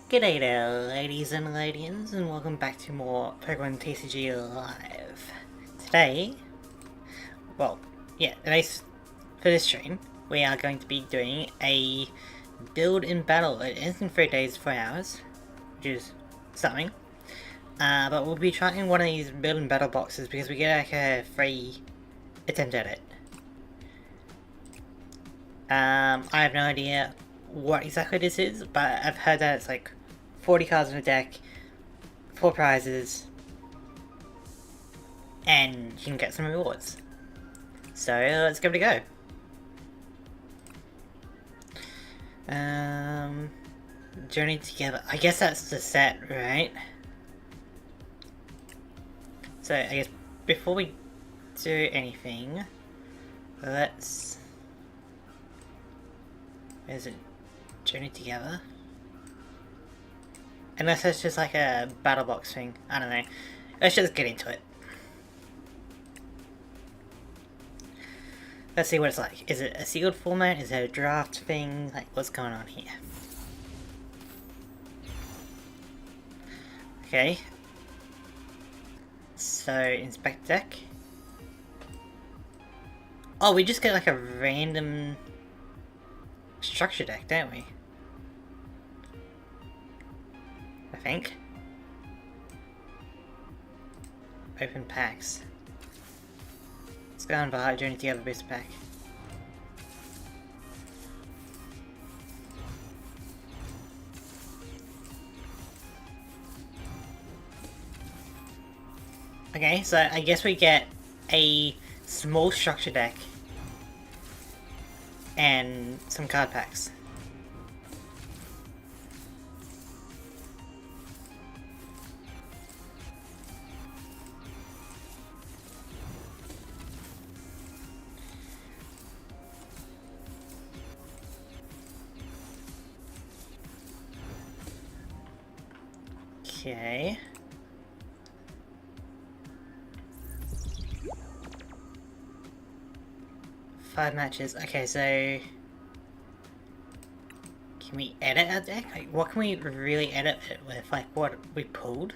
G'day there, ladies and ladians, and welcome back to more Pokemon TCG Live. Today, well, today's, for this stream, we are going to be doing a build in battle. It ends in 3 days, 4 hours, which is something. But we'll be trying one of these build in battle boxes because we get like a free attempt at it. I have no idea what exactly this is, but I've heard that it's like 40 cards in a deck, 4 prizes, and you can get some rewards. So let's give it a go. Journey together. I guess that's the set, right? So I guess before we do anything, let's... Is it journey together? Unless it's just like a battle box thing. I don't know. Let's just get into it. Let's see what it's like. Is it a sealed format? Is it a draft thing? Like, what's going on here? Okay. So, inspect deck. Oh, we just get like a random structure deck, don't we? I think. Open packs. Let's go on by journey together booster pack. Okay, so I guess we get a small structure deck and some card packs. Okay. Five matches. Okay, so can we edit our deck? Like, what can we really edit it with? Like, what we pulled?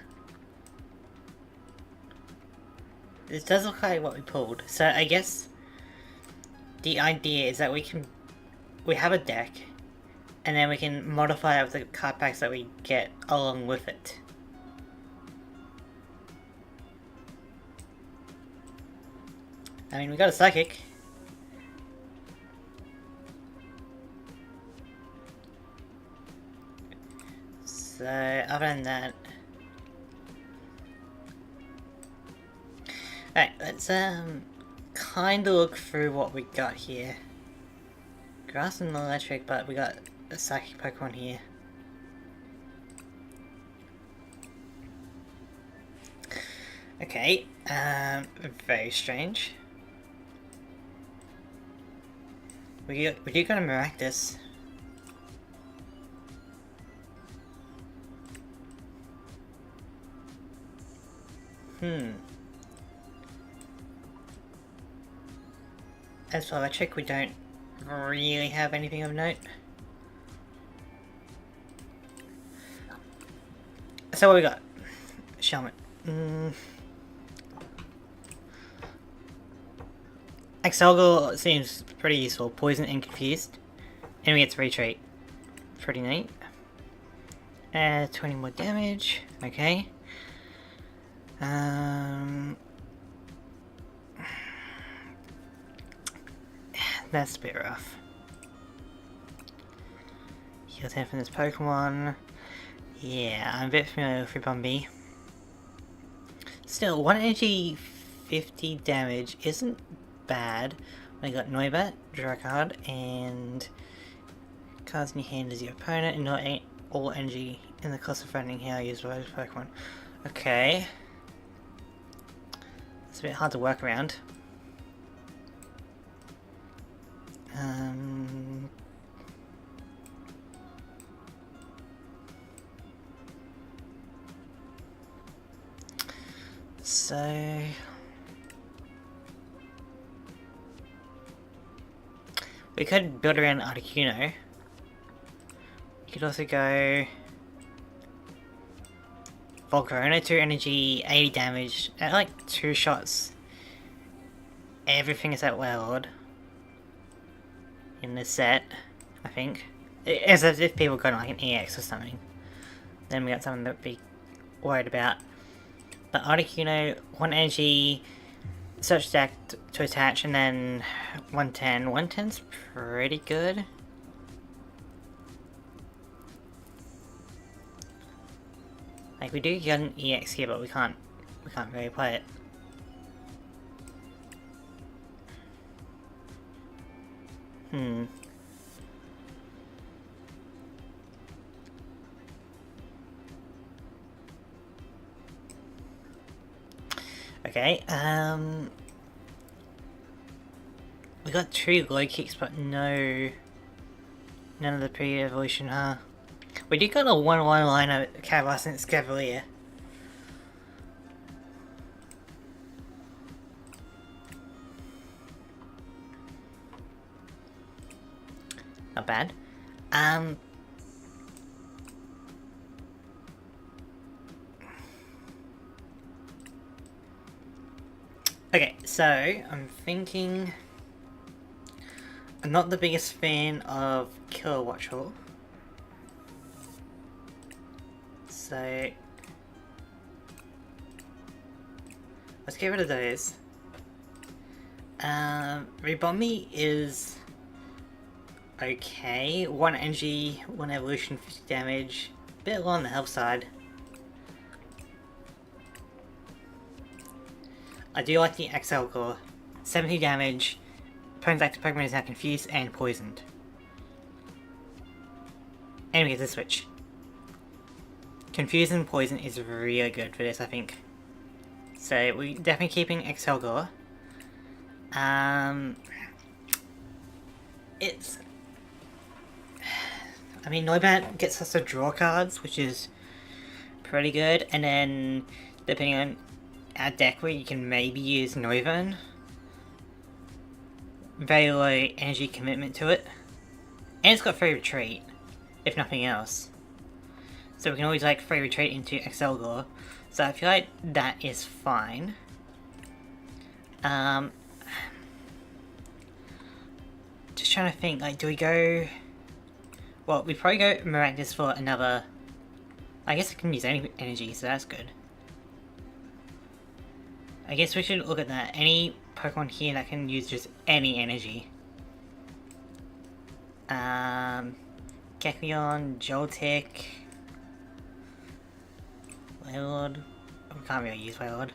This does look like what we pulled. So I guess the idea is that we have a deck, and then we can modify it with the card packs that we get along with it. I mean, we got a psychic. So, other than that... Alright, let's kind of look through what we got here. Grass and electric, but we got a psychic Pokemon here. Okay, very strange. We do got a Maractus. As for electric, we don't really have anything of note. So what we got? Shelmet. Excelgor seems pretty useful. Poison and confused. Enemy gets retreat. Pretty neat. 20 more damage. Okay. That's a bit rough. Heal 10 from this Pokemon. Yeah, I'm a bit familiar with Ribombi. Still, 1 energy, 50 damage isn't bad. I got Noibat, draw a card, and cards in your hand as your opponent, and not all energy in the cost of running how used by this Pokemon. Okay. It's a bit hard to work around. So... we could build around Articuno. You could also go Volcarona, 2 energy, 80 damage, at like 2 shots. Everything is at Wailord in this set, I think. As if people got like an EX or something. Then we got something to be worried about. But Articuno, 1 energy, search stack to attach, and then 110. 110's pretty good. Like, we do get an EX here, but we can't really play it. Okay, we got 2 low kicks, but none of the pre-evolution, huh? We did got a 1-1 liner Cavalier Cavalier. Not bad. Okay, so I'm thinking I'm not the biggest fan of Killer Watchful. So let's get rid of those. Rebombi is okay. 1 energy, 1 evolution, 50 damage. A bit low on the health side. I do like the XL Gore. 70 damage. Opponent's active Pokemon is now confused and poisoned. And we get the switch. Confused and poison is really good for this, I think. So we're definitely keeping XL Gore. It's... I mean, Noibat gets us to draw cards, which is pretty good, and then depending on our deck where you can maybe use Noivern. Very low energy commitment to it. And it's got free retreat, if nothing else. So we can always like free retreat into Excelgor. So I feel like that is fine. Just trying to think, like, do we go... Well, we probably go Miraculous for another... I guess I can use any energy, so that's good. I guess we should look at that. Any Pokemon here that can use just any energy. Kecleon, Joltik... Wailord... We can't really use Wailord.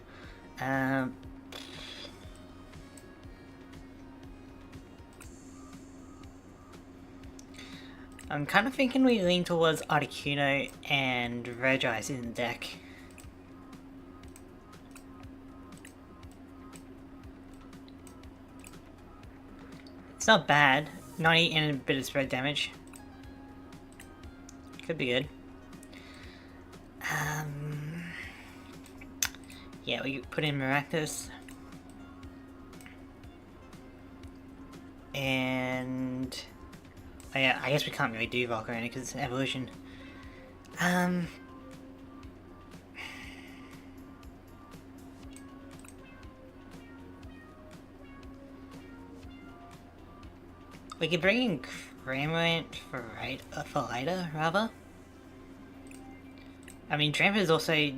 I'm kind of thinking we lean towards Articuno and Regice in the deck. It's not bad. 90 and a bit of spread damage. Could be good. Yeah, we put in Miraculous. And... Oh yeah, I guess we can't really do Volcarona because it's an evolution. We could bring in Cramorant for later, rather. I mean, Tramp is also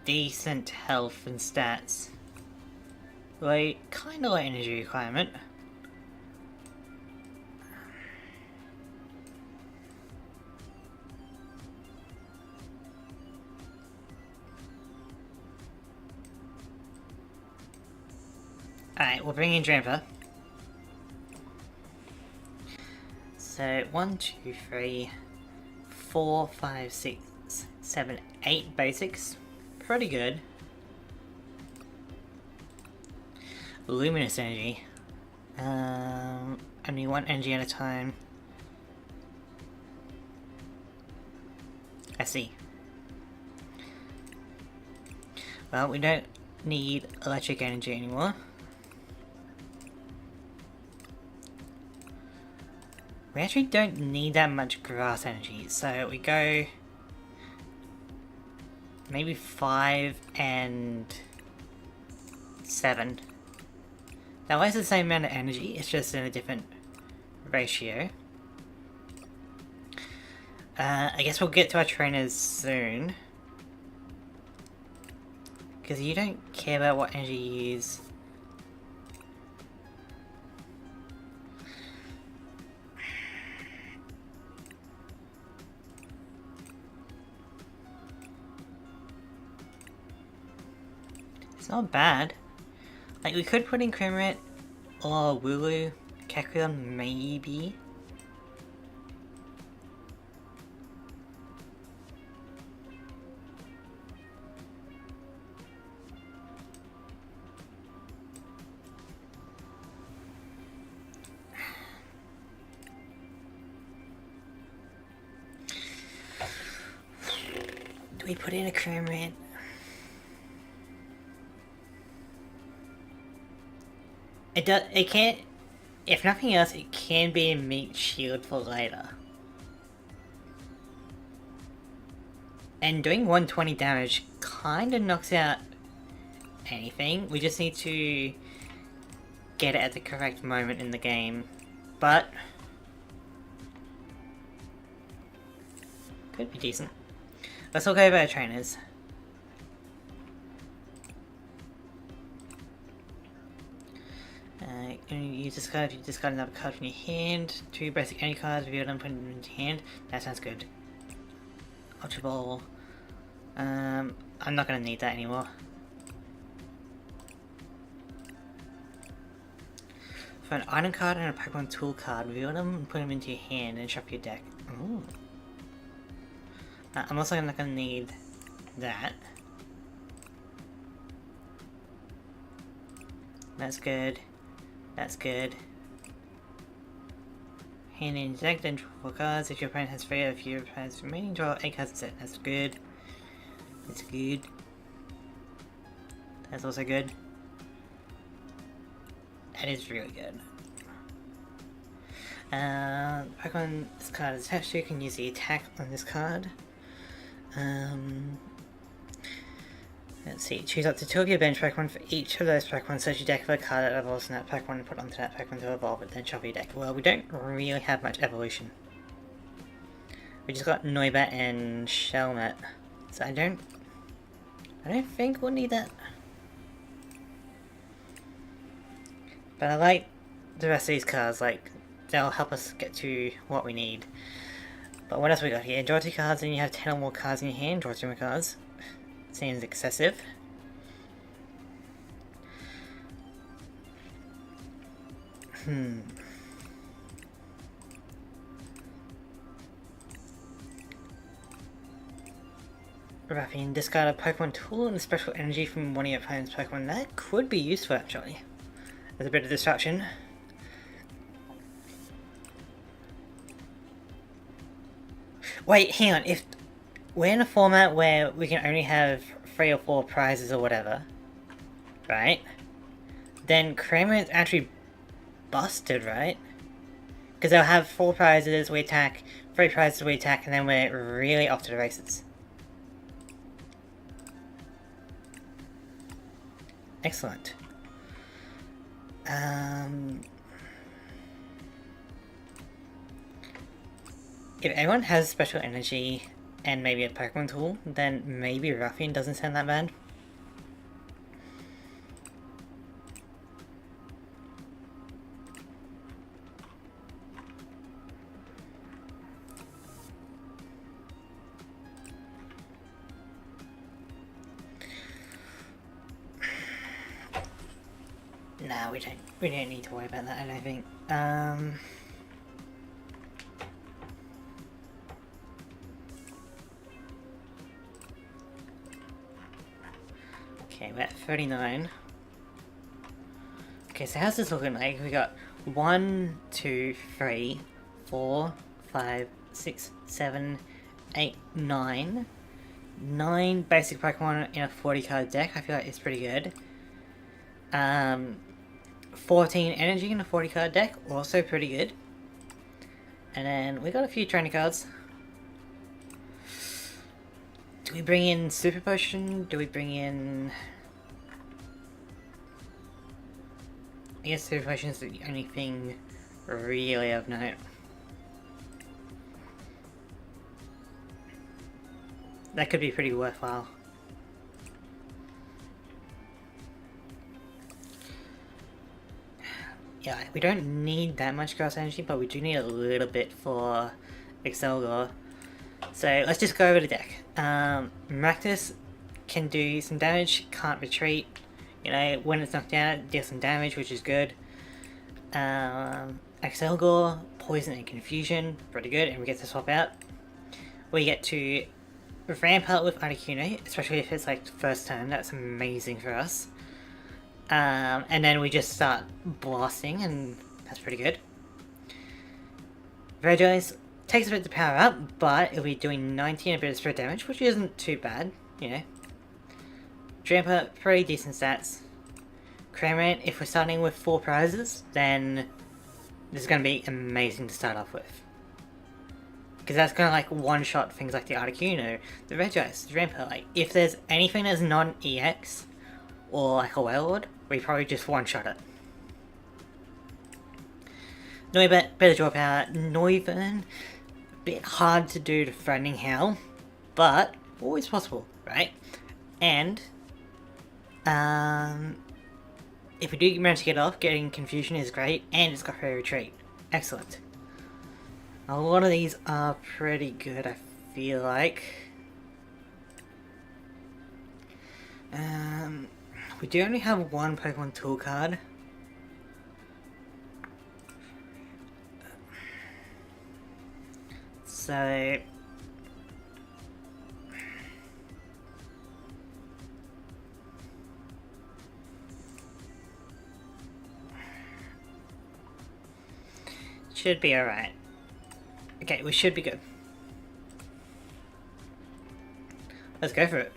decent health and stats. Like, kinda low energy requirement. Alright, we'll bring in Drampa. So, 1, 2, 3, 4, 5, 6, 7, 8 basics. Pretty good. Luminous energy. Only 1 energy at a time. I see. Well, we don't need electric energy anymore. We actually don't need that much grass energy, so we go... maybe 5 and 7. That way it's the same amount of energy, it's just in a different ratio. I guess we'll get to our trainers soon. Because you don't care about what energy you use. It's not bad. Like, we could put in Crimrit or Wooloo, Kekrion maybe. Do we put in a Crimrit? It can't, if nothing else, it can be a meat shield for later. And doing 120 damage kinda knocks out anything. We just need to get it at the correct moment in the game. But could be decent. Let's all go over our trainers. You discard another card from your hand. 2 basic energy cards, reveal them, put them into your hand. That sounds good. Ultra Ball. I'm not gonna need that anymore. For an item card and a Pokemon tool card, reveal them and put them into your hand and shuffle your deck. Ooh. I'm also not gonna need that. That's good. That's good. Hand in deck, then draw 4 cards. If your opponent has 3 or fewer opponents remaining, draw 8 cards instead. That's good. That's good. That's also good. That is really good. Pokemon, this card is attached to, you can use the attack on this card. Let's see, choose up to 2 of your bench Pokemon for each of those Pokemon, search your deck for a card that evolves from that Pokemon and put onto that Pokemon to evolve it, then shuffle your deck. Well, we don't really have much evolution. We just got Noibat and Shelmet, so I don't think we'll need that. But I like the rest of these cards, like, they'll help us get to what we need. But what else we got here? Draw 2 cards and you have 10 or more cards in your hand, draw 2 more cards. Seems excessive. Ruffian, discard a Pokemon tool and a special energy from one of your opponent's Pokemon. That could be useful actually. There's a bit of distraction. Wait, hang on, if we're in a format where we can only have 3 or 4 prizes or whatever, right? Then Kramer's actually busted, right? Because they'll have 4 prizes, we attack, 3 prizes, we attack, and then we're really off to the races. Excellent. If anyone has special energy and maybe a Pokemon tool, then maybe Ruffian doesn't sound that bad. No, we don't need to worry about that, I don't think. Okay, we're at 39. Okay, so how's this looking like? We got 1, 2, 3, 4, 5, 6, 7, 8, 9. 9 basic Pokemon in a 40 card deck. I feel like it's pretty good. 14 energy in a 40 card deck, also pretty good. And then we got a few trainer cards. Do we bring in Super Potion? Do we bring in... I guess Super Potion is the only thing really of note. That could be pretty worthwhile. Yeah, we don't need that much grass energy, but we do need a little bit for Excelgor. So let's just go over the deck. Maractus can do some damage, can't retreat. You know, when it's knocked down, it deals some damage, which is good. Excelgor, Poison and Confusion, pretty good, and we get to swap out. We get to ramp up with Articuno, especially if it's like first turn, that's amazing for us. And then we just start blasting, and that's pretty good. Regice takes a bit to power up, but it'll be doing 19 a bit of spread damage, which isn't too bad, you know. Dramper, pretty decent stats. Cramorant, if we're starting with 4 prizes, then this is going to be amazing to start off with. Because that's going to like one-shot things like the Articuno, the Regice, the Dramper. Like, if there's anything that's non-EX, or like a Wailord, we probably just one-shot it. Noibet, better draw power. Noivern, a bit hard to do to Threatening Howl, but always possible, right? And, if we do manage to get off, getting Confusion is great, and it's got Fairy Retreat. Excellent. A lot of these are pretty good, I feel like. We do only have one Pokemon Tool card. So... should be alright. Okay, we should be good. Let's go for it.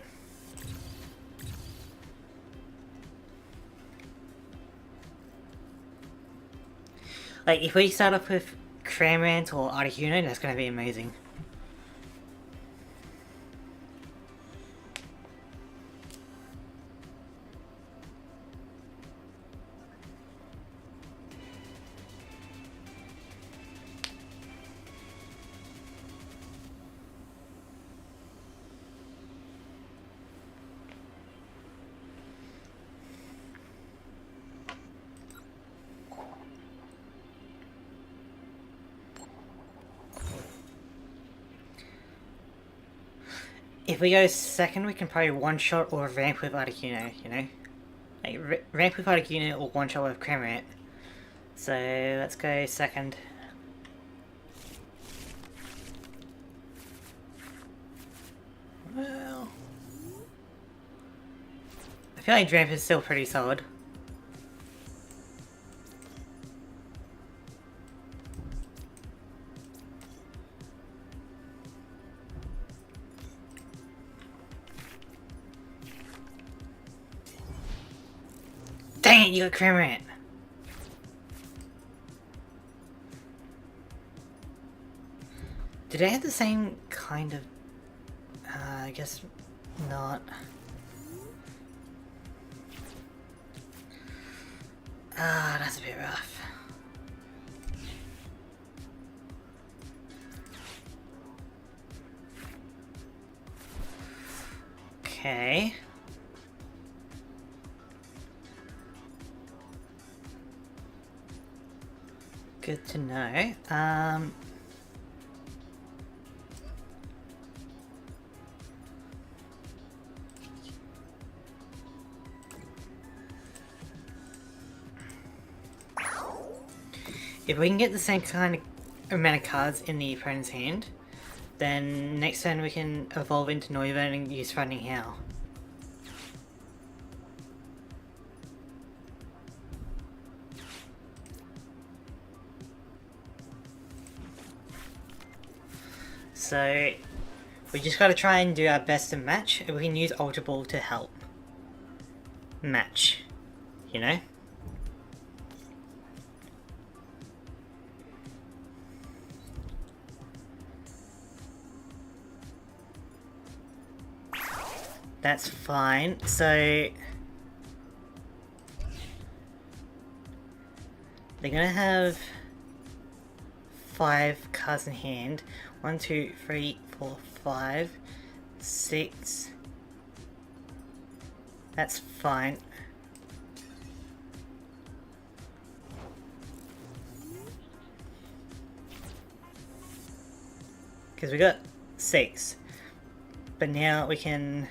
Like, if we start off with Cramorant or Articuno, that's gonna be amazing. If we go second, we can probably one-shot or ramp with Articuno, you know? Like, ramp with Articuno or one-shot with Cramorant. So, let's go second. Well... I feel like Ramp is still pretty solid. Dang it, you got Cramorant! Did I have the same kind of... I guess not. That's a bit rough. Okay. Good to know. If we can get the same kind of amount of cards in the opponent's hand, then next turn we can evolve into Noivern and use Threatening Howl. So, we just gotta try and do our best to match, and we can use Ultra Ball to help match, you know? That's fine. So they're gonna have 5 cards in hand. 1, 2, 3, 4, 5, 6. That's fine. Because we got 6. But now we can...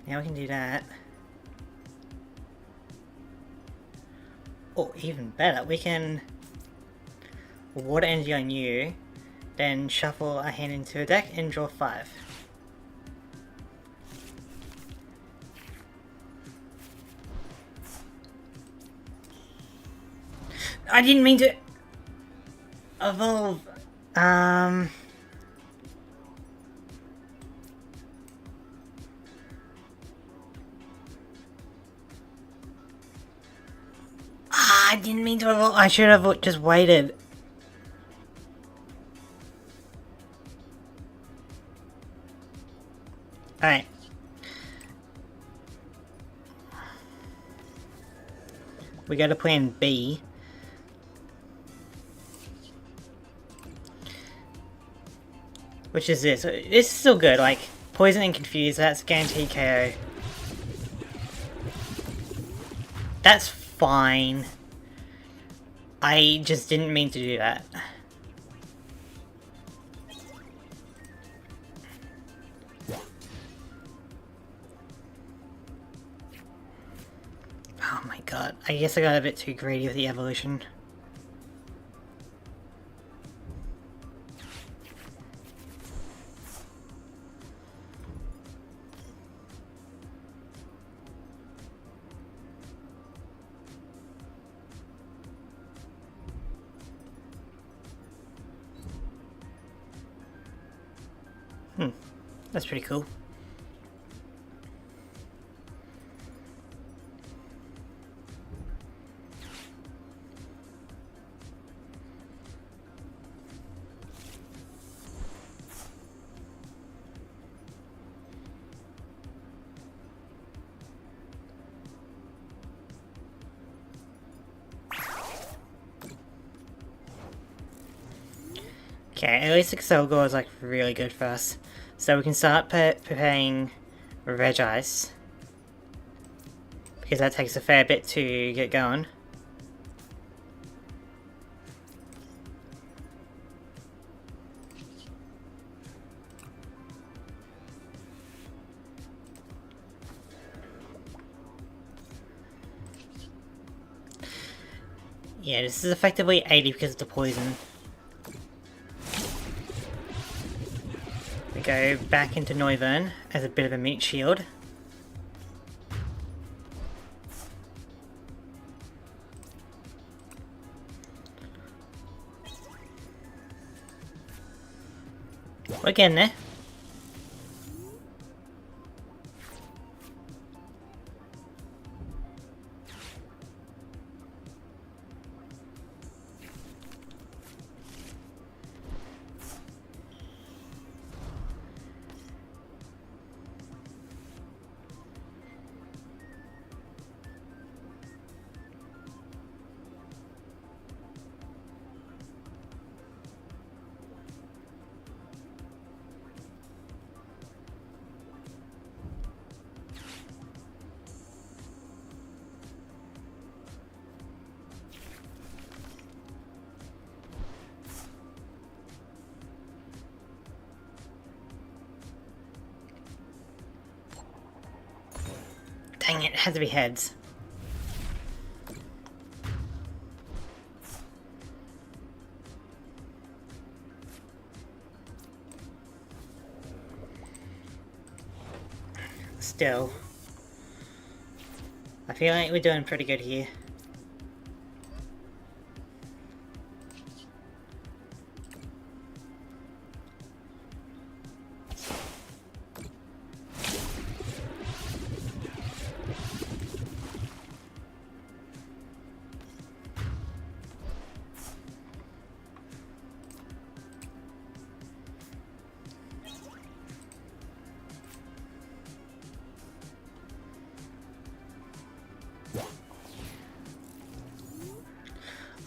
Now we can do that. Or even better, we can water energy on you, then shuffle a hand into a deck and draw 5. I didn't mean to evolve. I didn't mean to evolve. I should have just waited. Alright. We go to plan B. Which is this. This is still good, like, poison and confuse, that's guaranteed KO. That's fine. I just didn't mean to do that. Oh my god, I guess I got a bit too greedy with the evolution. That's pretty cool. Okay, at least Excel Gore is like really good for us. So we can start preparing Reg Ice. Because that takes a fair bit to get going. Yeah, this is effectively 80 because of the poison. We go back into Noivern as a bit of a meat shield. We're getting there. Dang it, it had to be heads. Still, I feel like we're doing pretty good here.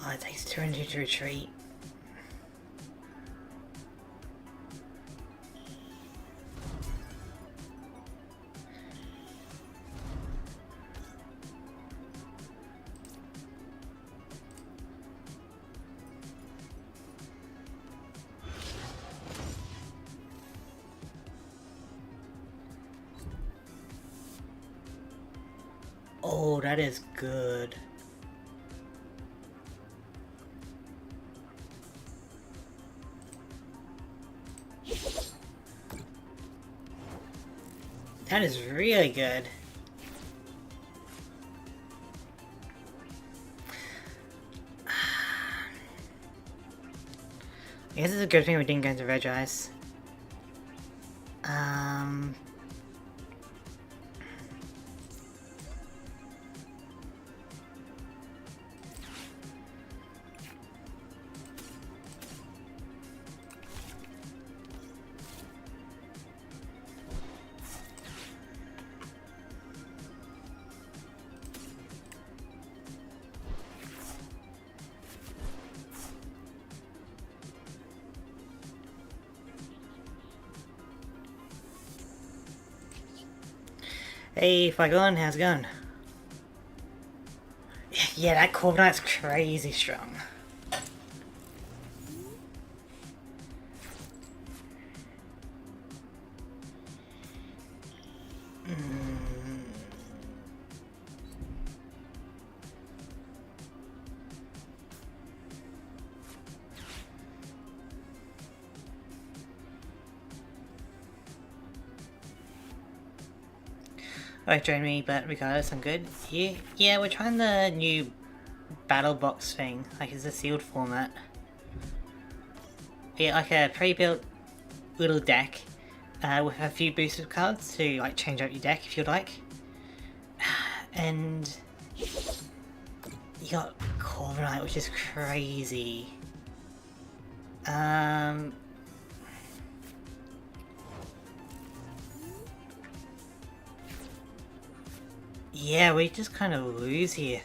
Oh, it takes 200 to retreat. Oh, that is good. That is really good. I guess it's a good thing we didn't go into Red Eyes. Hey, Fagon, how's it going? Yeah, that Corviknight's crazy strong. Oh, join me, but regardless, I'm good. Yeah, we're trying the new battle box thing. Like, it's a sealed format. Yeah, like a pre-built little deck with a few boosted cards to like change up your deck if you'd like. And you got Corviknight, which is crazy. Yeah, we just kind of lose here.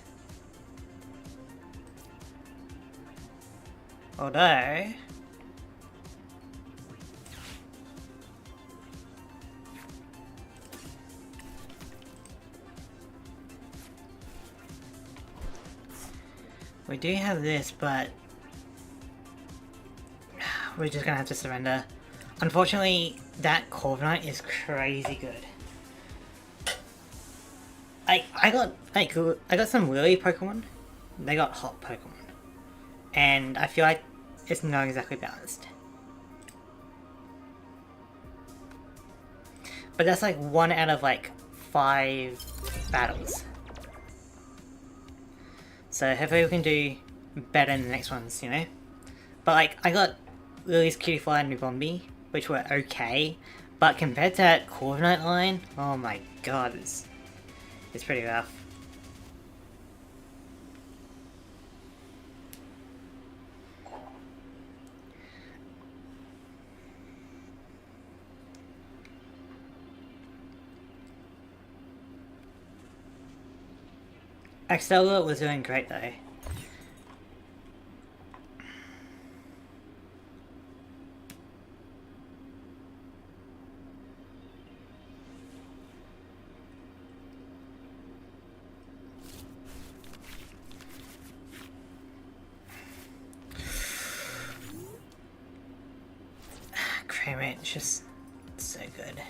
Although... we do have this, but... we're just gonna have to surrender. Unfortunately, that Corviknight is crazy good. I got some Lily Pokemon, they got hot Pokemon. And I feel like it's not exactly balanced. But that's like 1 out of like 5 battles. So hopefully we can do better in the next ones, you know? But like, I got Lily's Cutifly and Nubombi, which were okay. But compared to that Corviknight line, oh my god, it's pretty rough. Axella was doing great though. Cremate, it's just so good.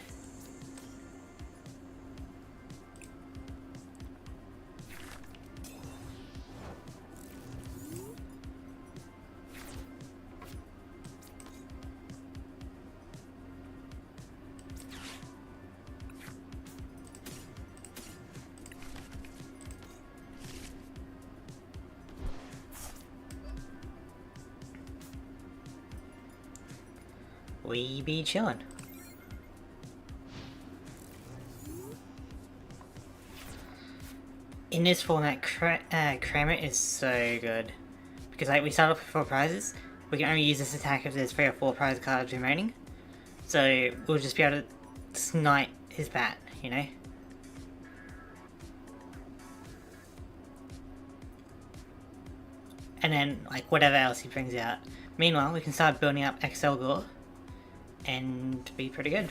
We be chillin'. In this format, Kramit is so good. Because like we start off with 4 prizes, we can only use this attack if there's 3 or 4 prize cards remaining. So we'll just be able to snipe his bat, you know? and then like whatever else he brings out. Meanwhile, we can start building up Excelgor and be pretty good.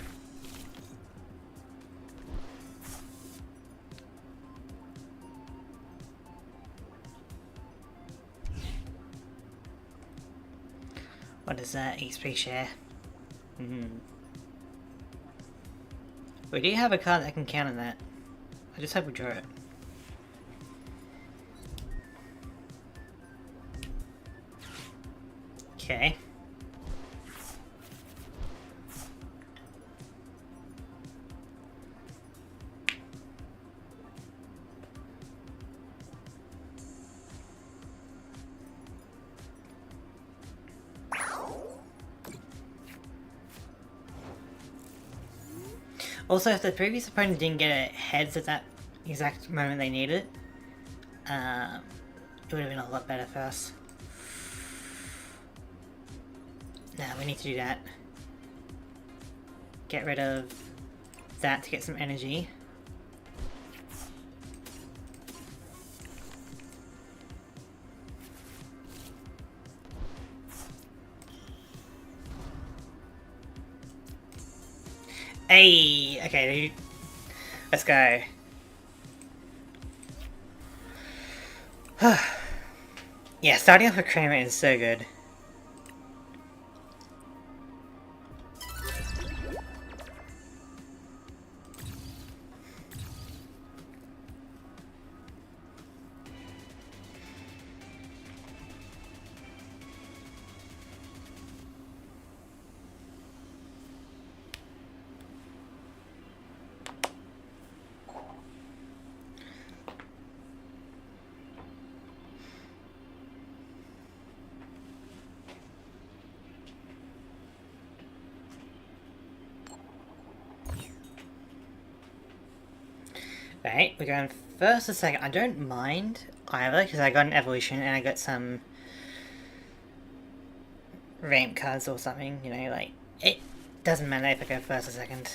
What is that? XP share. We do have a card that can counter that. I just hope we draw it. Okay. Also, if the previous opponent didn't get a heads at that exact moment they needed, it would have been a lot better for us. Now we need to do that. Get rid of that to get some energy. Hey, okay, let's go. Yeah, starting off with Kramer is so good. Right, we're going first or second. I don't mind either, because I got an evolution and I got some ramp cards or something, you know, like, it doesn't matter if I go first or second.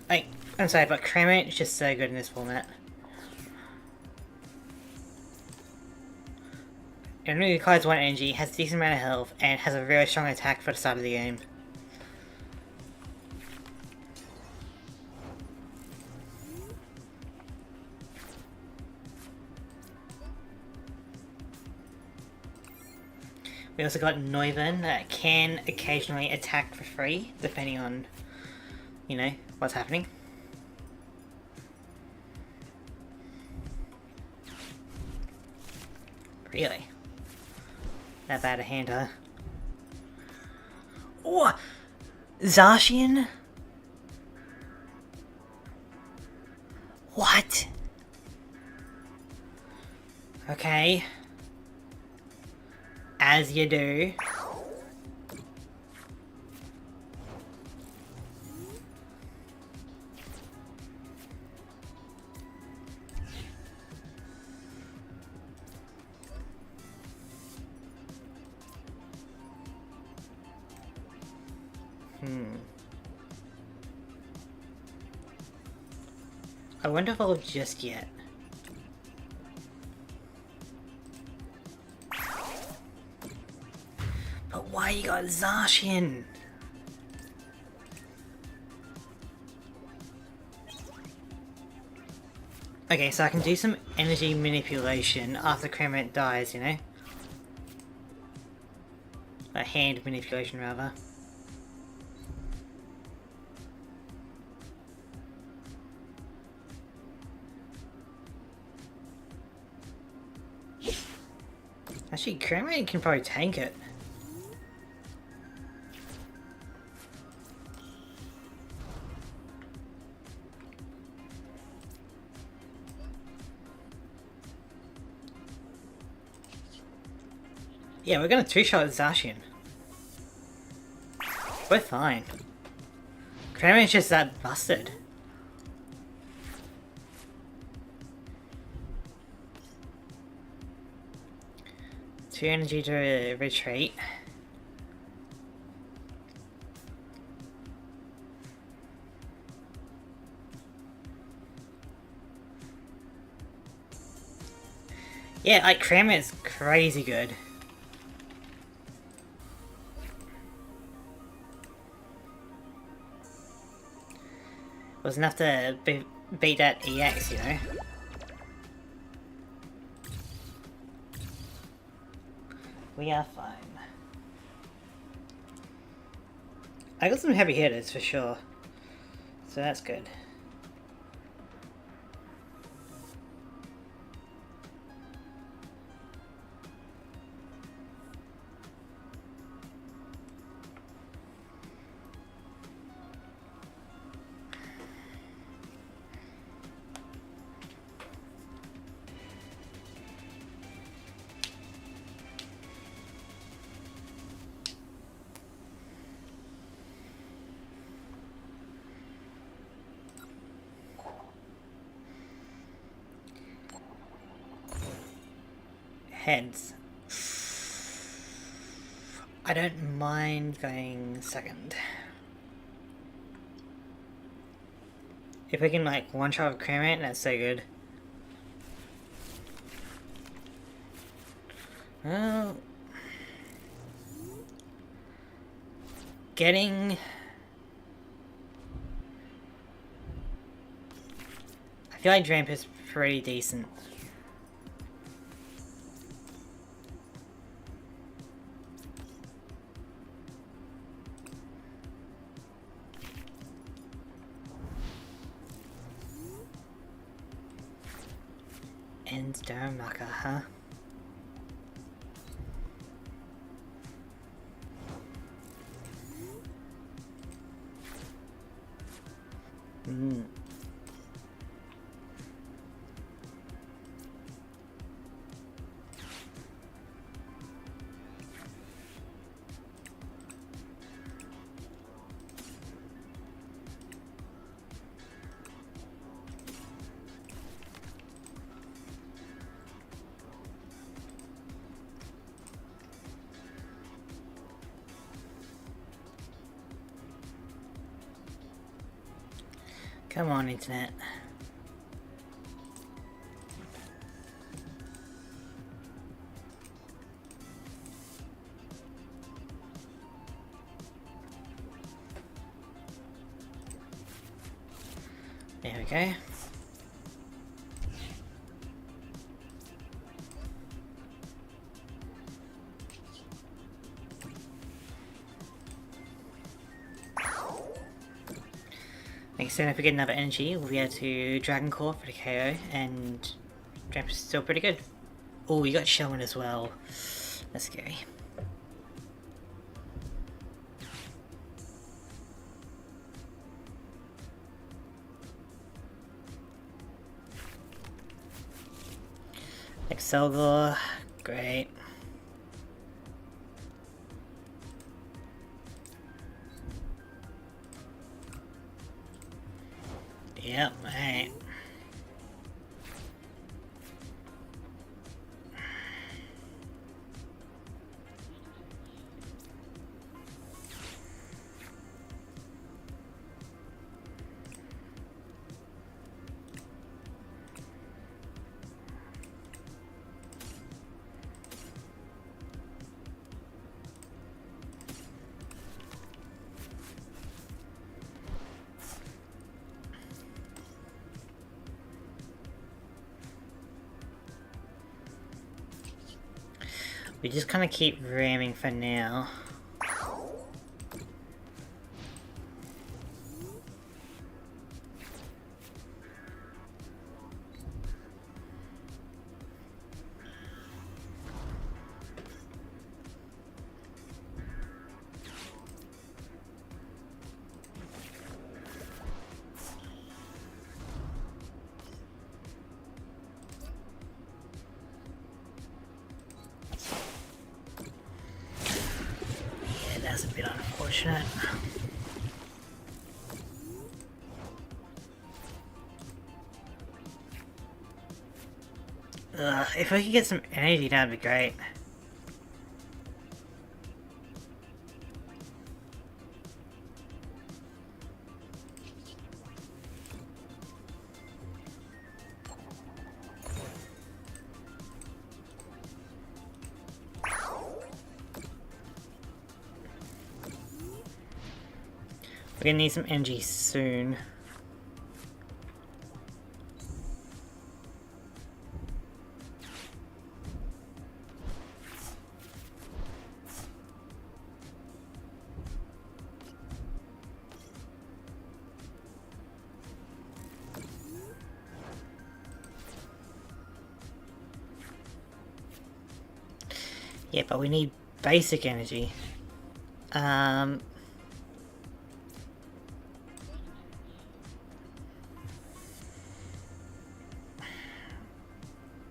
Like, I'm sorry, but Cremate is just so good in this format. It only requires 1 energy, has a decent amount of health, and has a very strong attack for the start of the game. We also got Neuven that can occasionally attack for free, depending on, you know, what's happening. Really? That bad a hand, huh? Oh! Zacian? What? Okay. As you do. I won't evolve just yet. But why you got Zacian? Okay, so I can do some energy manipulation after Cremate dies, you know? A hand manipulation, rather. Actually, Cremate can probably tank it. Yeah, we're gonna two-shot Zacian. We're fine. Cremate's just that busted. Two energy to retreat. Yeah, like Kramer is crazy good. It was enough to beat that EX, you know? We are fine. I got some heavy hitters for sure. So that's good. Heads. I don't mind going second. If we can like one shot of Kramer, that's so good. Well, getting... I feel like Dramp is pretty decent. And Darumaka, huh? Mm. Come on, internet. There we go. Next turn, if we get another energy, we'll be able to Dragon Core for the KO, and Dramp is still pretty good. Oh, we got Shelman as well. That's scary. Excelgor, great. Yep, alright. We just kind of keep ramming for now. That's a bit unfortunate. Ugh, if we could get some energy, that'd be great. We're gonna need some energy soon. Yeah, but we need basic energy.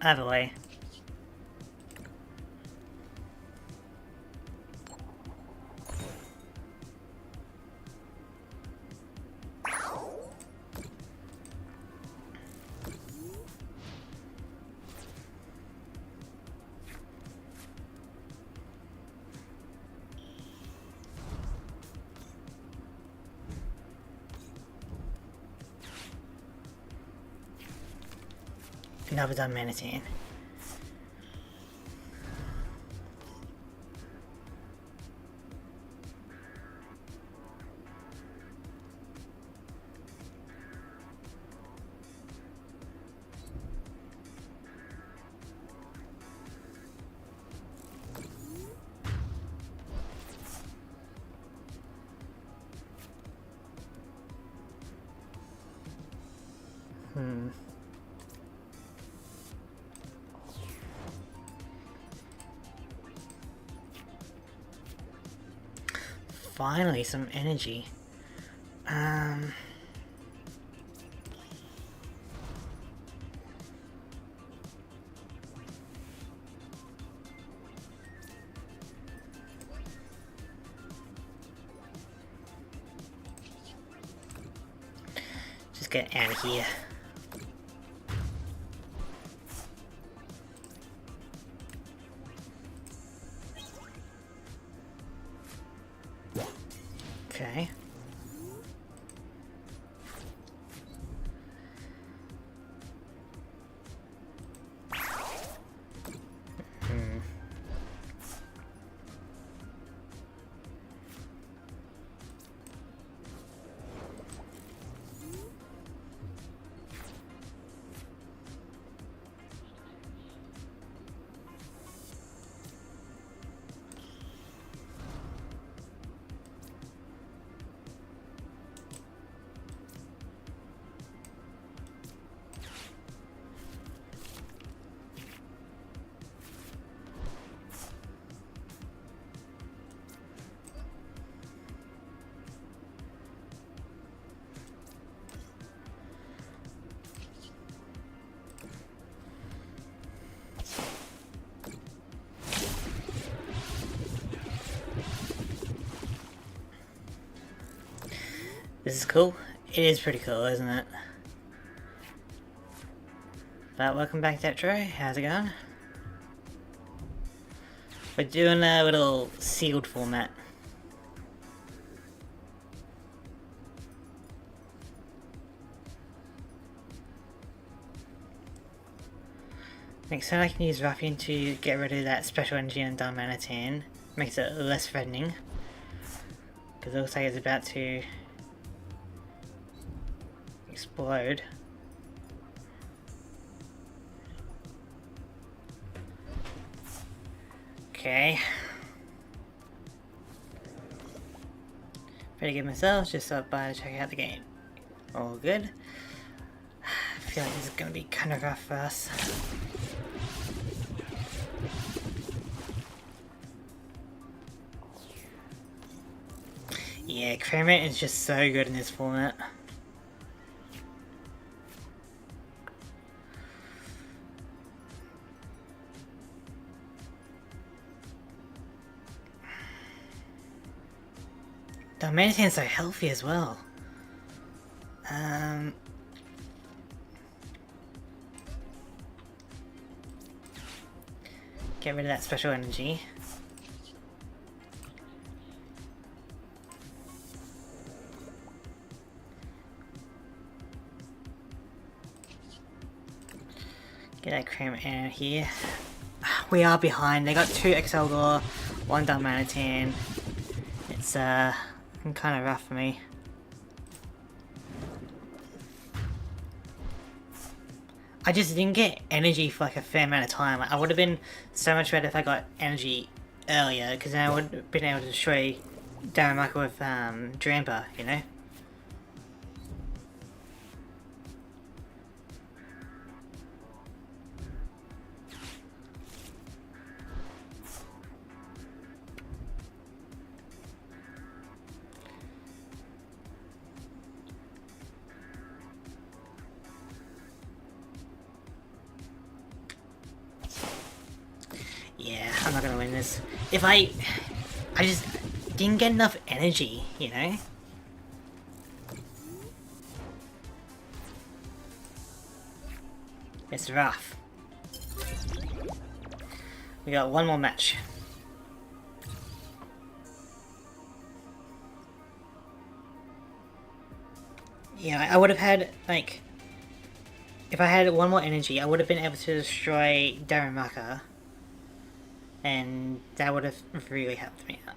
Either way. Another done Manatee. Finally, some energy. Just get out of here. Okay. This is cool. It is pretty cool, isn't it? But welcome back, Tetro. How's it going? We're doing a little sealed format. Next time I can use Ruffian to get rid of that special energy on Darmanitan. Makes it less threatening. Because it looks like it's about to explode. Okay. Pretty good myself, just stopped by to check out the game. All good. I feel like this is gonna be kind of rough for us. Yeah, Cremate is just so good in this format. Darmanitan's so healthy as well. Get rid of that special energy. Get that cream out here. We are behind. They got 2 Excelgor, 1 Darmanitan. It's kind of rough for me. I just didn't get energy for like a fair amount of time. I would have been so much better if I got energy earlier, because then I would have been able to destroy Daramaka with Drampa, you know? Yeah, I'm not gonna win this. If I just didn't get enough energy, you know? It's rough. We got one more match. Yeah, I would have had, like... If I had one more energy, I would have been able to destroy Daramaka. And that would have really helped me out.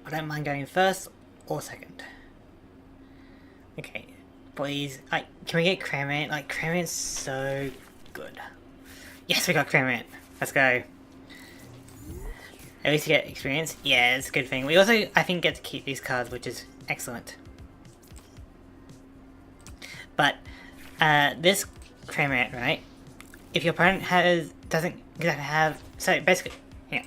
I don't mind going first or second. Okay, please. Can we get Cramant? Like, Cramant's so good. Yes, we got Cramant. Let's go. At least you get experience. Yeah, it's a good thing. We also, I think, get to keep these cards, which is excellent. But, this Cramant, right? If your opponent doesn't have... So, basically, yeah.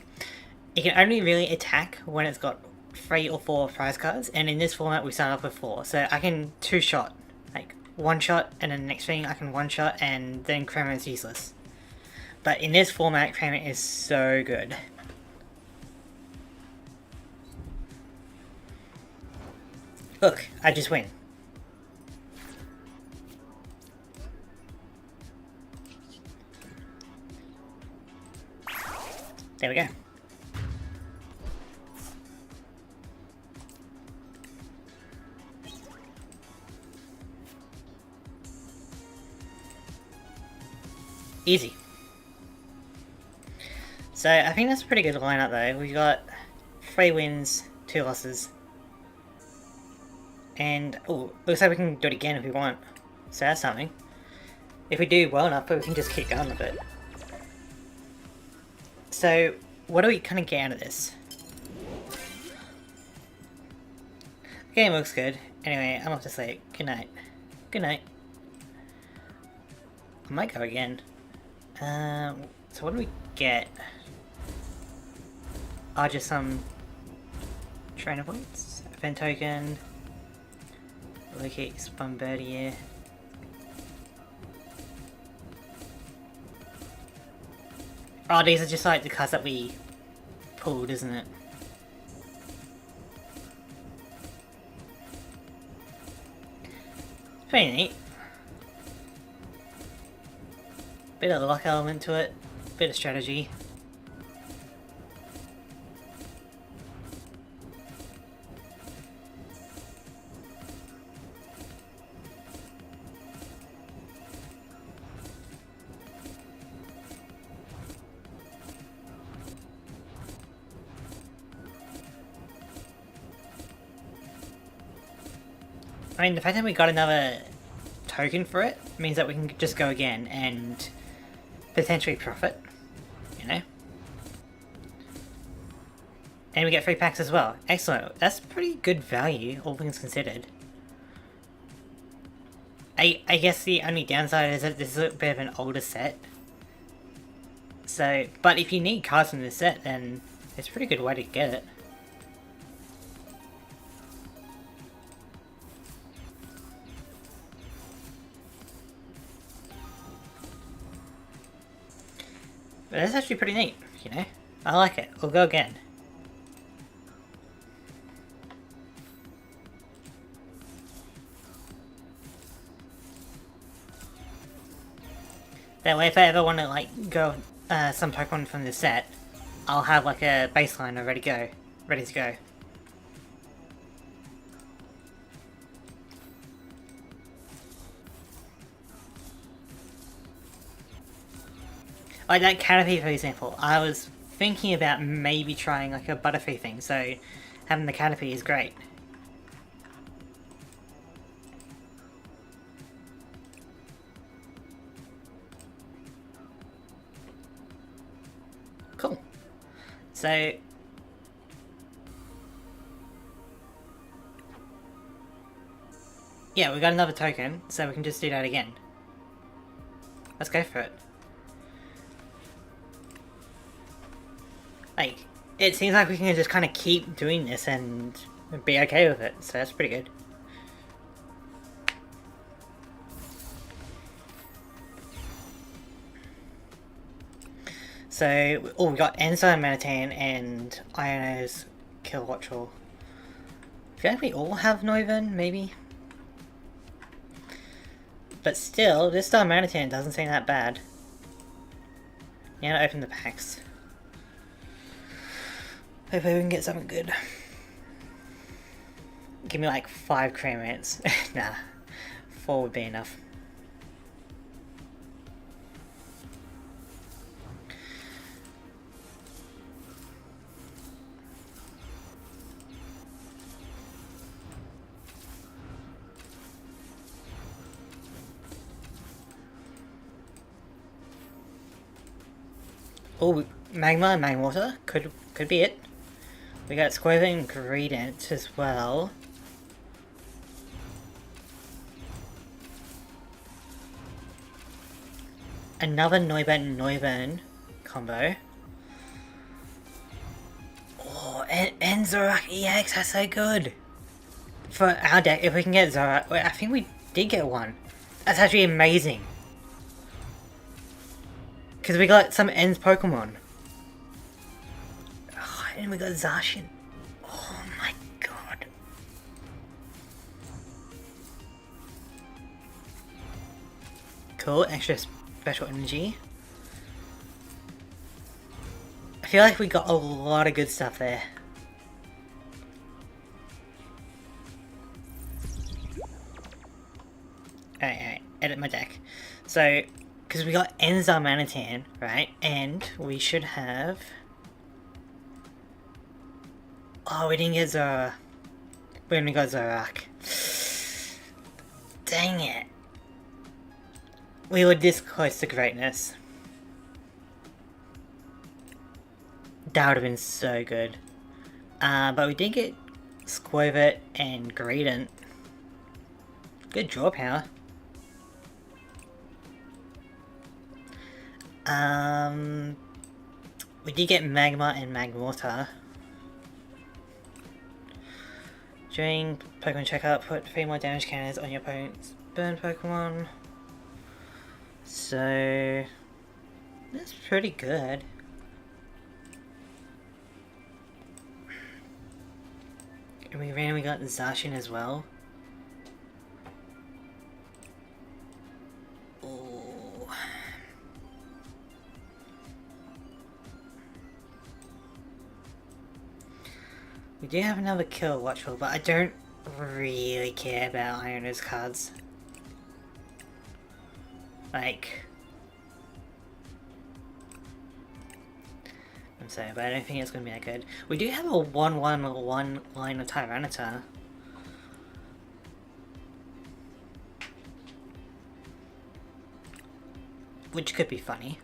It can only really attack when it's got 3 or 4 prize cards, and in this format we start off with 4, so I can 2-shot, like 1-shot, and then the next thing I can 1-shot, and then Cramant's useless. But in this format, Cramant is so good. Look, I just win. There we go. Easy. So I think that's a pretty good lineup though. We got 3 wins, 2 losses. And, oh, looks like we can do it again if we want. So that's something. If we do well enough, we can just keep going a bit. So, what do we kind of get out of this? The game looks good. Anyway, I'm off to sleep. Good night. Good night. I might go again. So what do we get? Oh, just some trainer points. Event token. Locate Bombardier. Oh, these are just like the cards that we pulled, isn't it? Pretty neat. Bit of luck element to it, bit of strategy. I mean, the fact that we got another token for it means that we can just go again and potentially profit, you know? And we get 3 packs as well. Excellent. That's pretty good value, all things considered. I guess the only downside is that this is a bit of an older set. So, but if you need cards from this set, then it's a pretty good way to get it. But that's actually pretty neat, you know? I like it. We'll go again. That way if I ever want to like go some Pokemon from the set, I'll have like a baseline ready to go. Like that canopy, for example, I was thinking about maybe trying like a butterfree thing, so having the canopy is great. Cool. So yeah, we got another token, so we can just do that again. Let's go for it. Like, it seems like we can just kind of keep doing this and be okay with it, so that's pretty good. So, oh, we got Enzyme Manitan and Iono's Kilowattrel. I feel like we all have Noivern, maybe? But still, this Star Manitan doesn't seem that bad. Yeah, open the packs. Hopefully we can get something good. Give me like 5 cremants. Nah, 4 would be enough. Oh, Magma and Magwater could be it. We got Squaver and Gradient as well. Another Noivern combo. Oh, and Zorak EX, that's so good. For our deck, if we can get Zorak, I think we did get one. That's actually amazing. Because we got some Ends Pokemon. Oh, and we got Zacian. Oh my god. Cool, extra special energy. I feel like we got a lot of good stuff there. Alright, edit my deck. So, because we got Enzar Manitan, right? And we should have... Oh, we didn't get Zora. We only got Zorak. Dang it. We were this close to greatness. That would have been so good. But we did get Squirvet and Gradient. Good draw power. We did get Magma and Magwater. During Pokemon checkup, put 3 more damage counters on your opponent's burn Pokemon. So that's pretty good. And we randomly got Zacian as well. Ooh. We do have another Kilowattrel, but I don't really care about Iono's cards. Like... I'm sorry, but I don't think it's going to be that good. We do have a 1/1/1 line of Tyranitar. Which could be funny.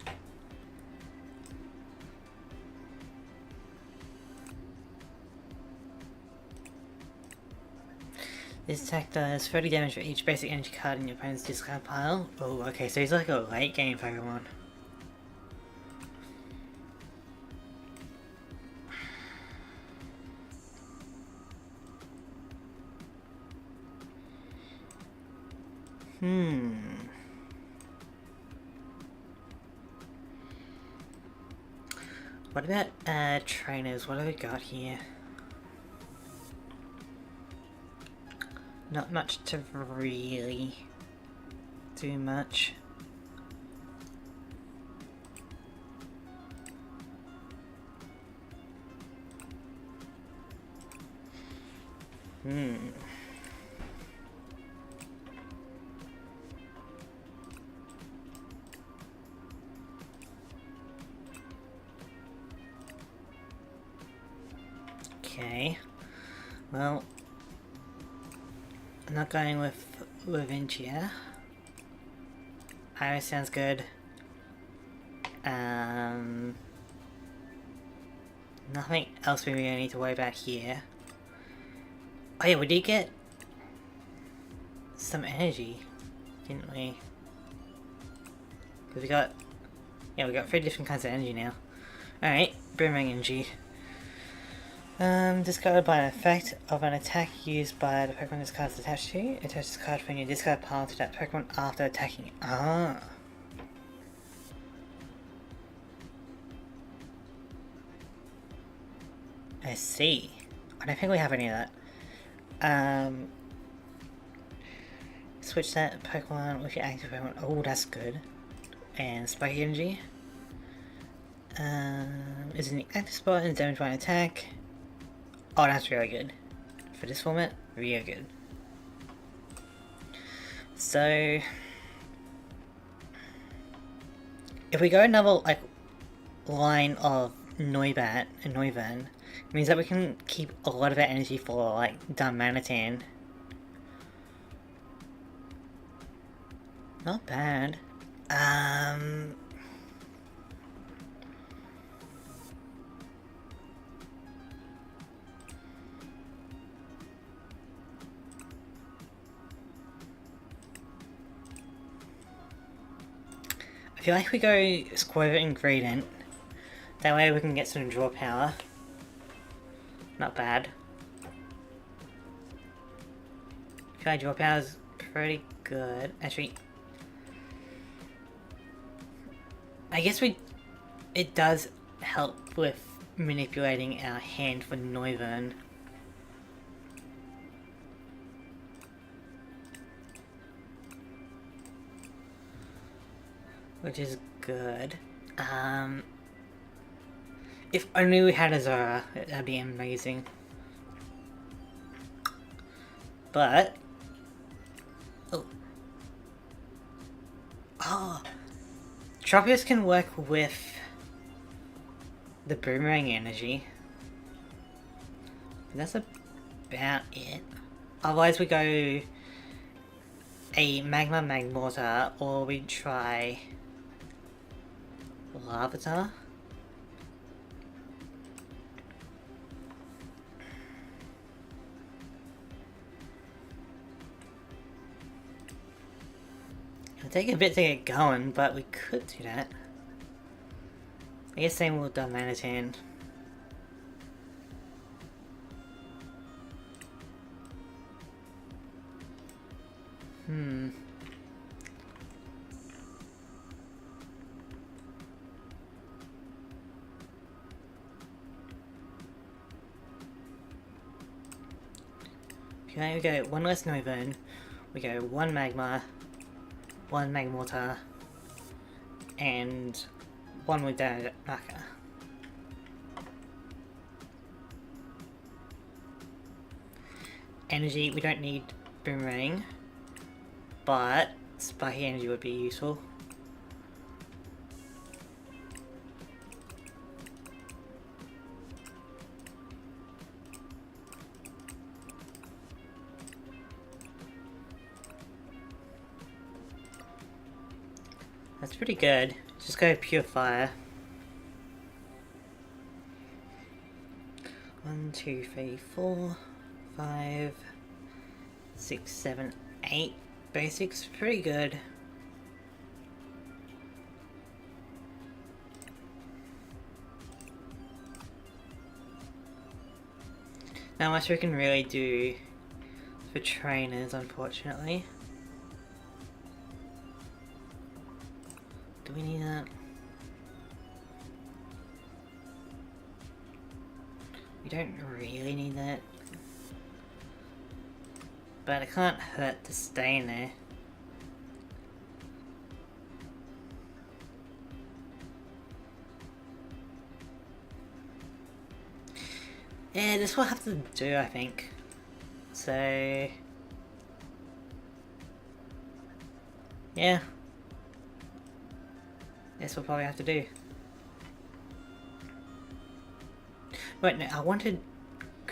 This attack does 30 damage for each basic energy card in your opponent's discard pile. Oh, okay, so he's like a late game Pokemon. What about trainers? What have we got here? Not much to really do much. Okay. Well, I'm not going with Levincia. Iris sounds good. Nothing else we really need to worry about here. Oh yeah, we did get some energy, didn't we? Because we got 3 different kinds of energy now. Alright, boomerang energy. Discarded by an effect of an attack used by the Pokemon this card is attached to. Attach this card from your discard pile to that Pokemon after attacking it. Ah. I see. I don't think we have any of that. Switch that Pokemon with your active Pokemon. Oh, that's good. And Spiky Energy. Is in the active spot and damage by an attack. Oh, that's really good. For this format, really good. So, if we go another line of Noibat and Noivern, it means that we can keep a lot of our energy for Darmanitan. Not bad. I feel like we go Squirtle Ingredient. That way we can get some draw power. Not bad. I feel like draw power is pretty good. Actually, I guess it does help with manipulating our hand for Noivern. Which is good. If only we had a Zora, that'd be amazing. But... Oh! Tropius can work with the Boomerang energy. That's about it. Otherwise we go a Magma Magmortar, or we try Larvitar. It'll take a bit to get going, but we could do that. I guess same with Darmanitan. Okay, we go one less Noivern, we go one Magma, one Magmortar, and one with Darmanitan. Energy, we don't need Boomerang, but Spiky Energy would be useful. That's pretty good. Just go Pure Fire. 1, 2, 3, 4, 5, 6, 7, 8 basics. Pretty good. Not much we can really do for trainers, unfortunately. Do we need that? We don't really need that. But it can't hurt to stay in there. Yeah, this will have to do, I think. So... yeah. This will probably have to do. Wait, no, I wanted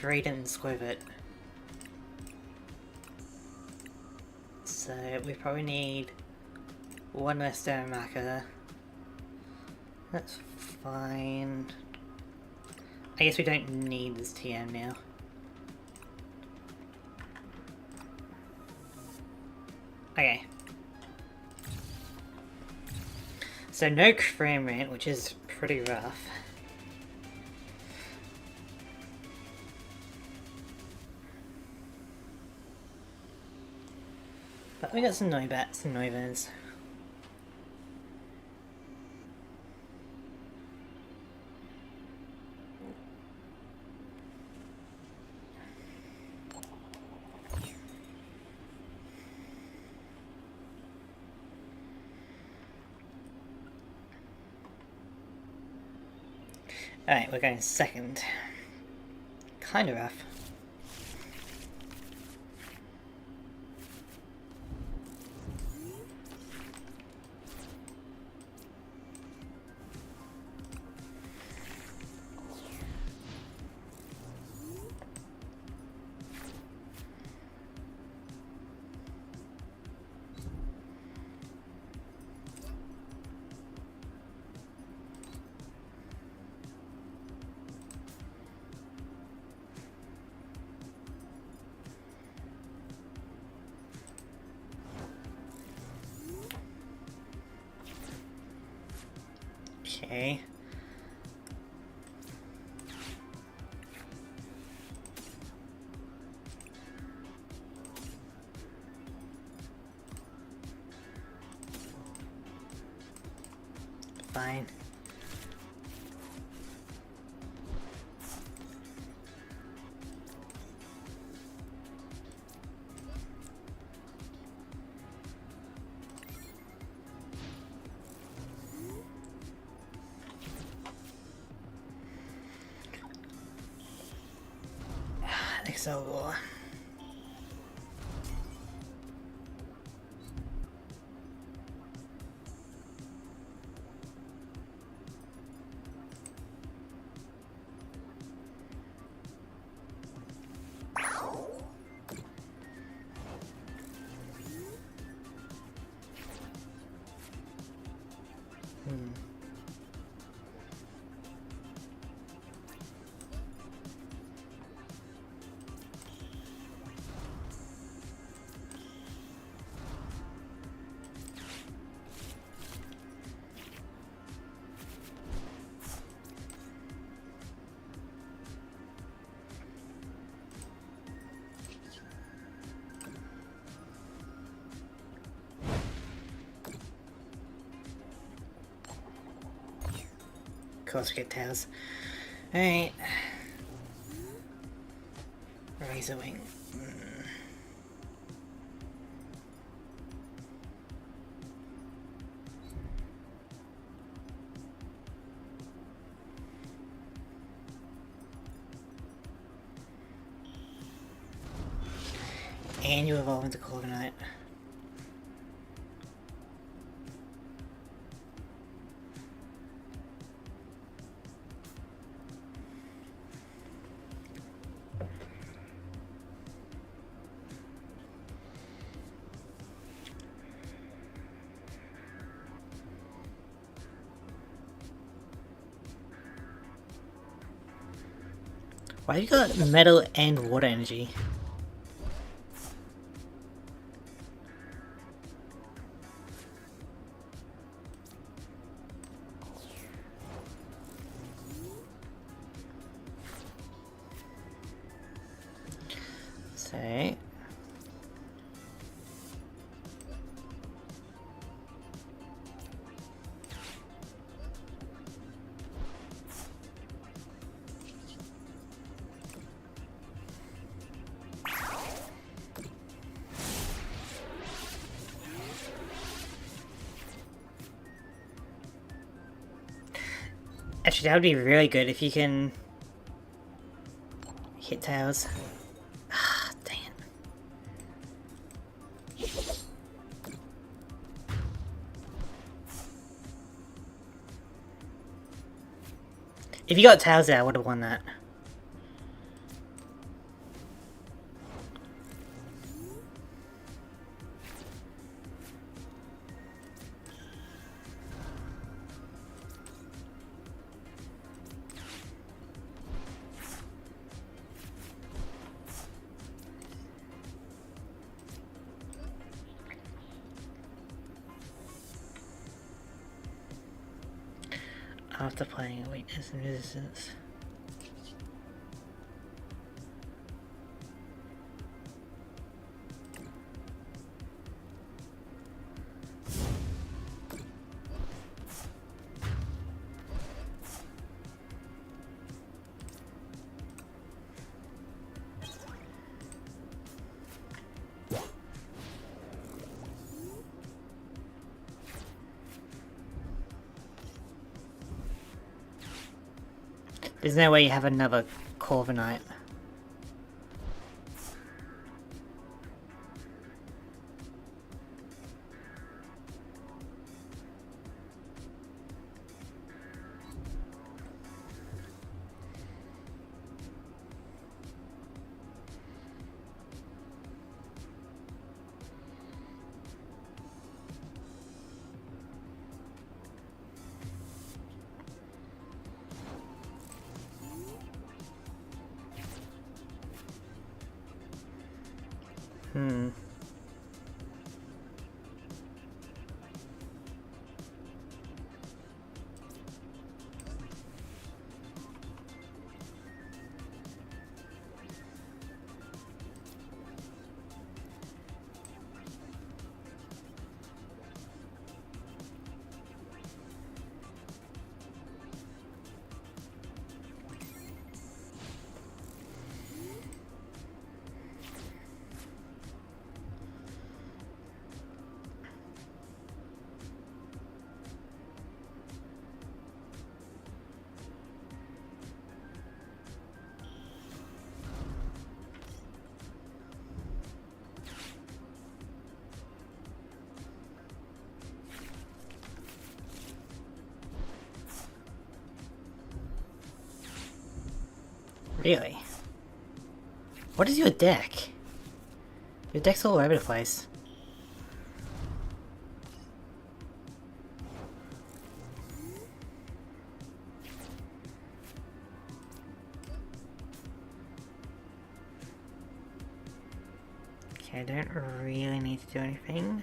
ingredients with it. So we probably need one less stone marker. That's fine. I guess we don't need this TM now. Okay. So no frame rate, which is pretty rough. But we got some Noibats and Noivas. Alright, we're going second. Kinda rough. Okay. Fine. Excel War. Of course we get tails. Alright. Razor Wing. And you evolve into Corviknight. Why you got metal and water energy? So actually, that would be really good if you can hit tails. Ah, dang it. If you got tails there, I would have won that. after playing a weakness and resistance. There's no way you have another Corviknight. Really? What is your deck? Your deck's all over the place. Okay, I don't really need to do anything.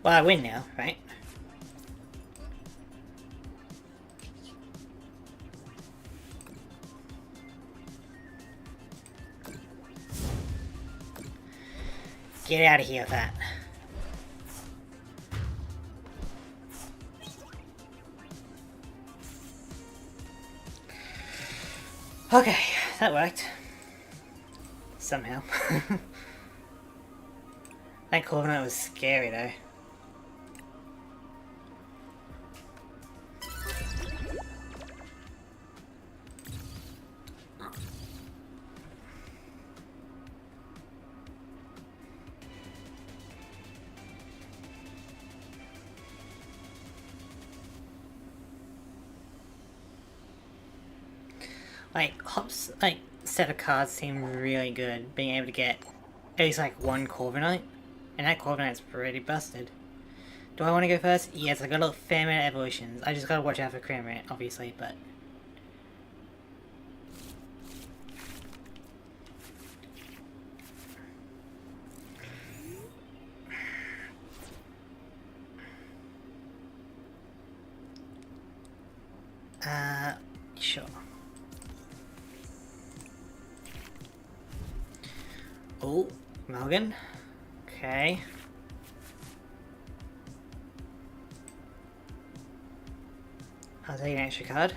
Well, I win now, right? Get out of here with that. Okay, that worked. Somehow. That Corviknight was scary though. Like, Hop's like set of cards seem really good, being able to get at least like one Corviknight, and that Corviknight's pretty busted. Do I want to go first? Yes, I got a fair amount of evolutions. I just gotta watch out for Cranberry, obviously, but... Sure. Oh, Morgan. Okay. I'll take an extra card.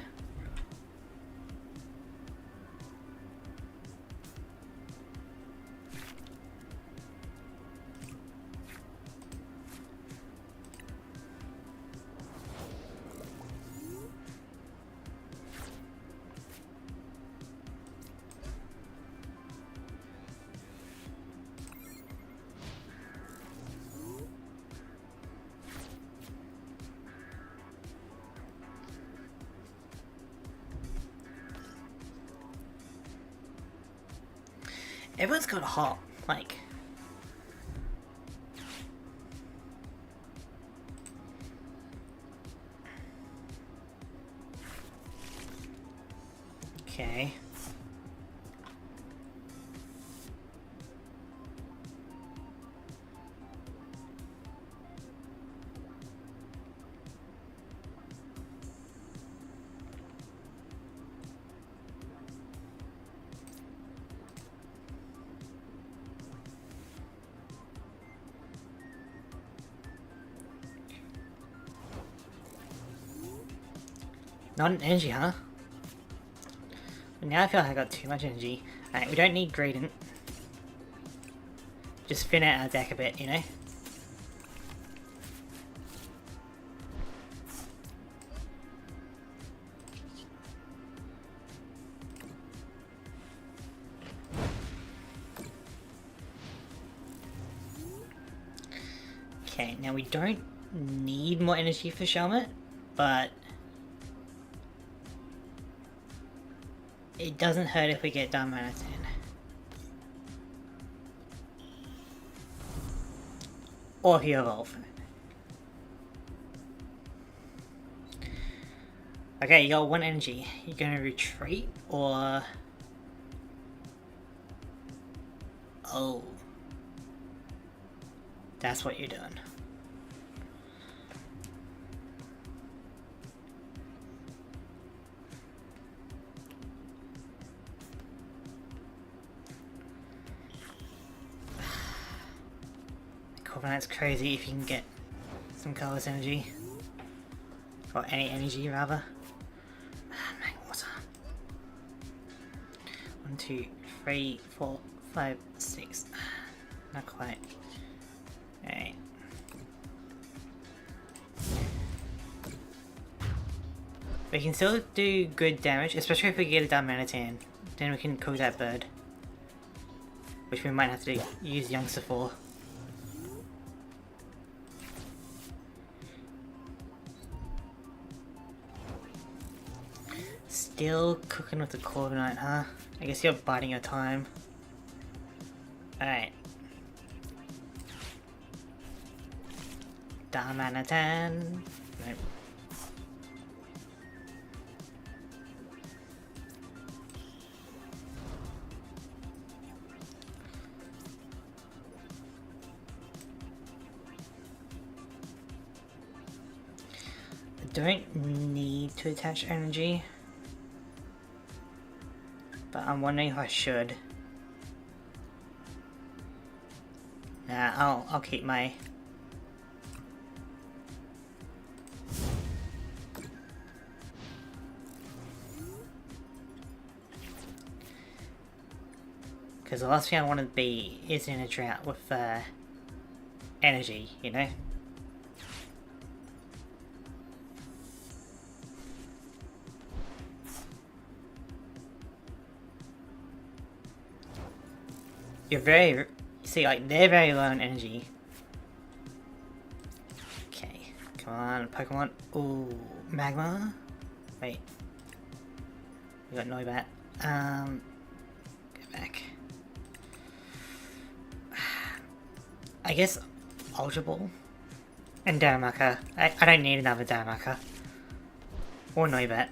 Everyone's got a hop, like... Okay. Not an energy, huh? But now I feel like I got too much energy. Alright, we don't need Gradient. Just thin out our deck a bit, you know? Okay, now we don't need more energy for Shelmet, but it doesn't hurt if we get Darmanitan. Or if you evolve. Okay, you got 1 energy. You're gonna retreat, or... Oh. That's what you're doing. Covenant's crazy if you can get some colorless energy. Or any energy, rather. Mag water. 1, 2, 3, 4, 5, 6. Not quite. Alright. We can still do good damage, especially if we get a Darmanitan. Then we can cook that bird. Which we might have to use Youngster for. Still cooking with the Corviknight, huh? I guess you're biding your time. Alright. Darmanitan. Nope. I don't need to attach energy. But I'm wondering if I should. Nah, I'll keep my... Because the last thing I want to be is in a drought with energy, you know? You're very... See, like, they're very low on energy. Okay, come on, Pokemon. Ooh, Magma? Wait. We got Noibat. Go back. I guess Ultra Ball and Darumaka. I don't need another Darumaka. Or Noibat.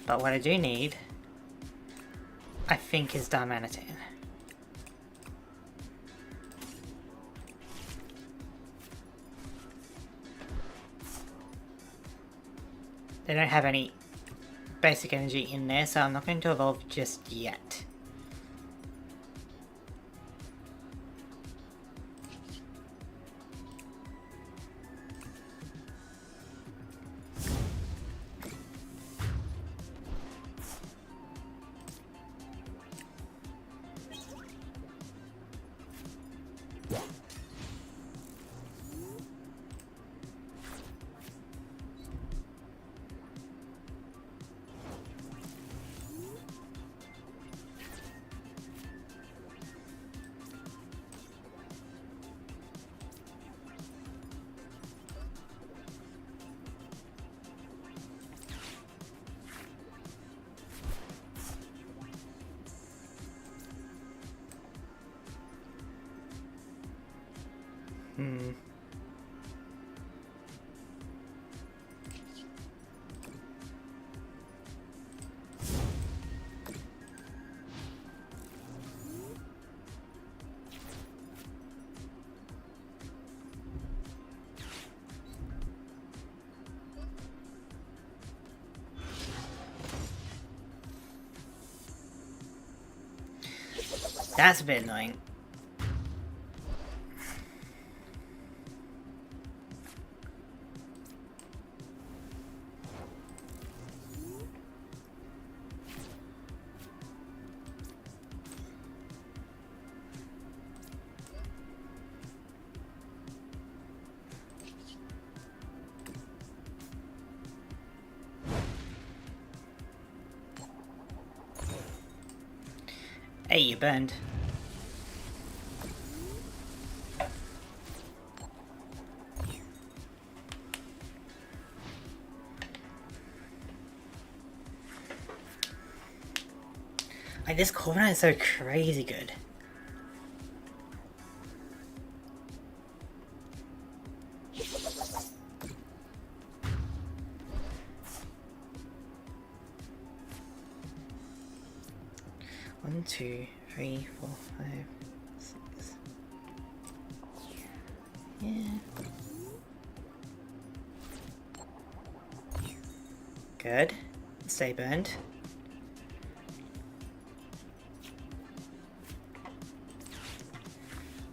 But what I do need, I think, is Darmanitan. They don't have any basic energy in there, so I'm not going to evolve just yet. That's a bit annoying. Hey, you burned. Like, this Corviknight is so crazy good. One, two, 3, 4, 5, 6. Yeah. Good. Stay burned.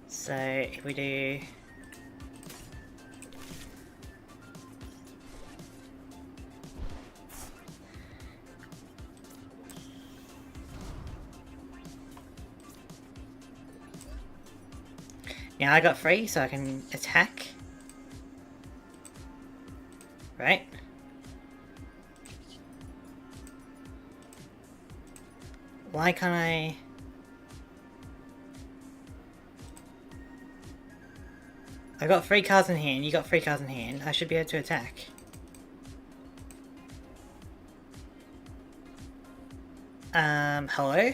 So if we do now I got 3, so I can attack. Right? Why can't I? I got 3 cards in hand, you got 3 cards in hand, I should be able to attack. Hello?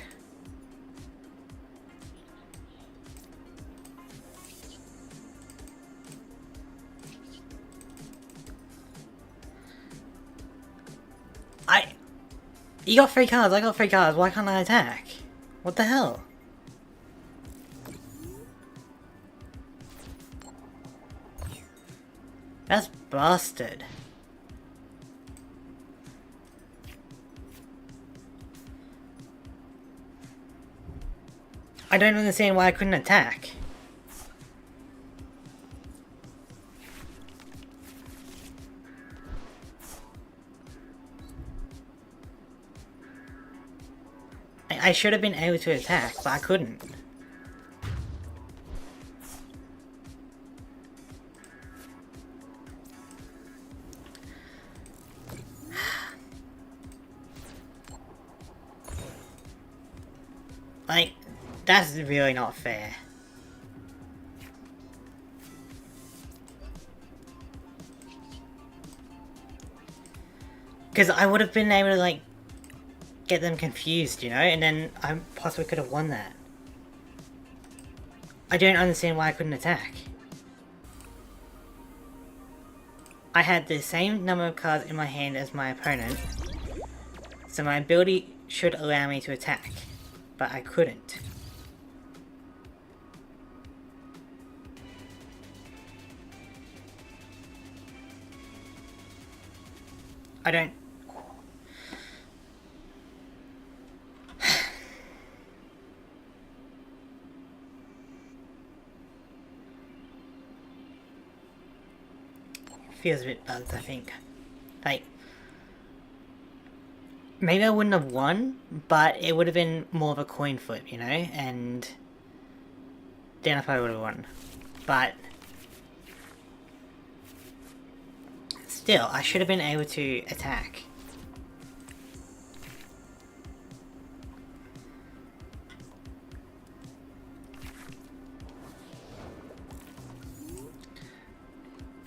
You got 3 cards, I got 3 cards, why can't I attack? What the hell? That's busted. I don't understand why I couldn't attack. I should have been able to attack, but I couldn't. Like, that's really not fair. Because I would have been able to, like, get them confused, you know? And then I possibly could have won that. I don't understand why I couldn't attack. I had the same number of cards in my hand as my opponent, so my ability should allow me to attack, but I couldn't. I don't... Feels a bit bugged, I think. Like, maybe I wouldn't have won, but it would have been more of a coin flip, you know? And then I probably would have won. But still, I should have been able to attack.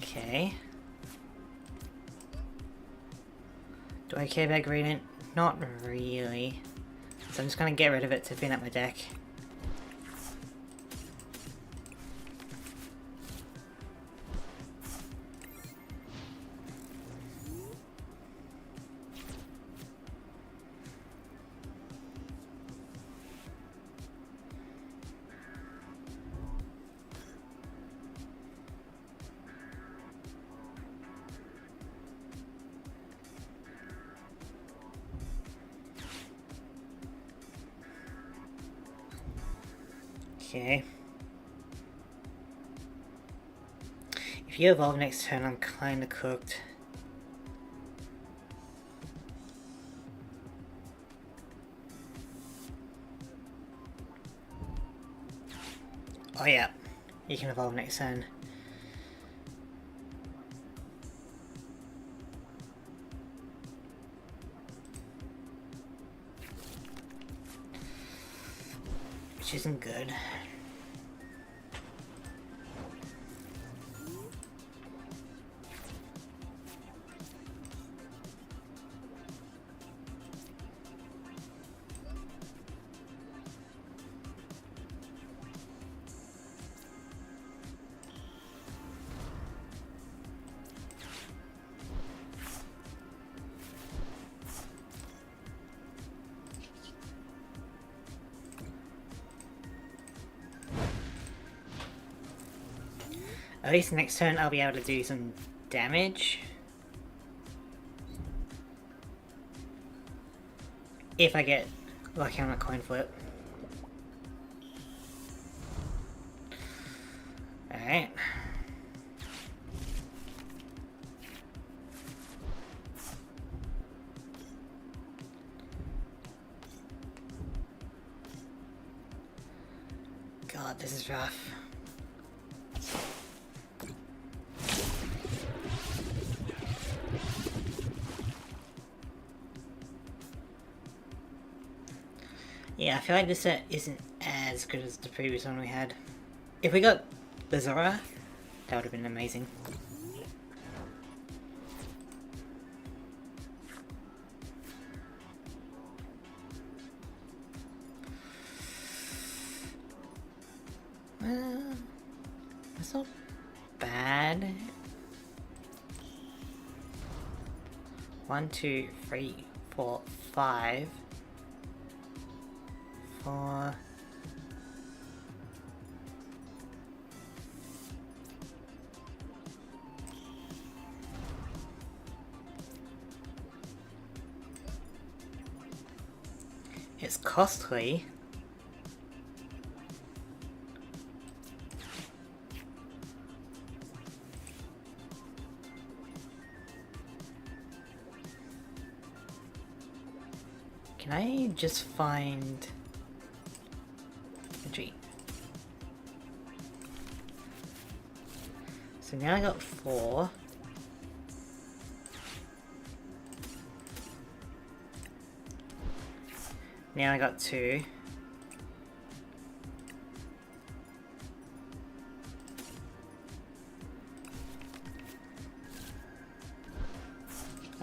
Okay. Do I care about Gradient? Not really. So I'm just gonna get rid of it to clean up my deck. Okay. If you evolve next turn, I'm kinda cooked. Oh yeah, you can evolve next turn. Which isn't good. At least next turn I'll be able to do some damage. If I get lucky on a coin flip. Alright. God, this is rough. Yeah, I feel like this set isn't as good as the previous one we had. If we got the Zora, that would have been amazing. Well, that's not bad. 1, 2, 3, 4, 5. 4. It's costly. Can I just find a tree? So now I got 4. Now I got 2.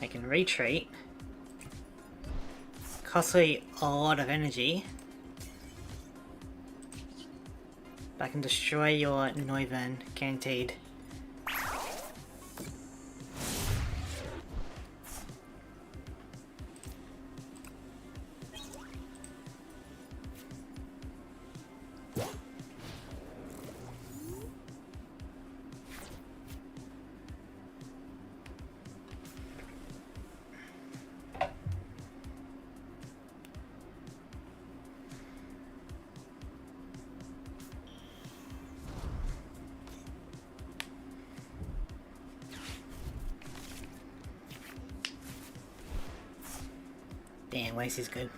I can retreat. Costly a lot of energy. But I can destroy your Noivern guaranteed. Damn, Waste is good.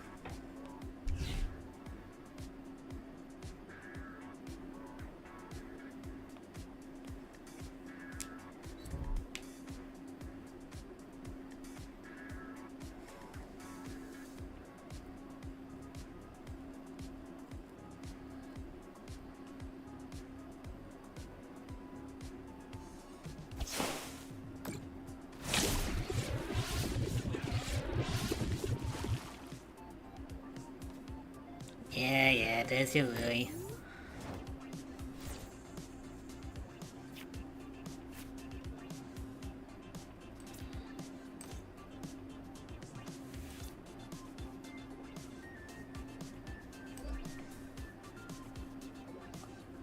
Yeah, there's your Lily.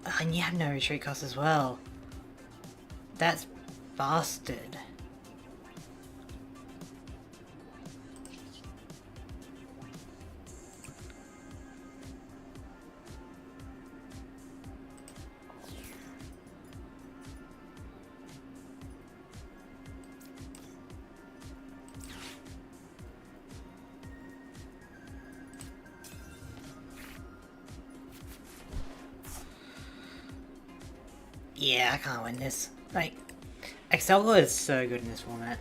Oh, and you have no retreat cost as well. That's bastard. Yeah, I can't win this. Like, Excelgor is so good in this format.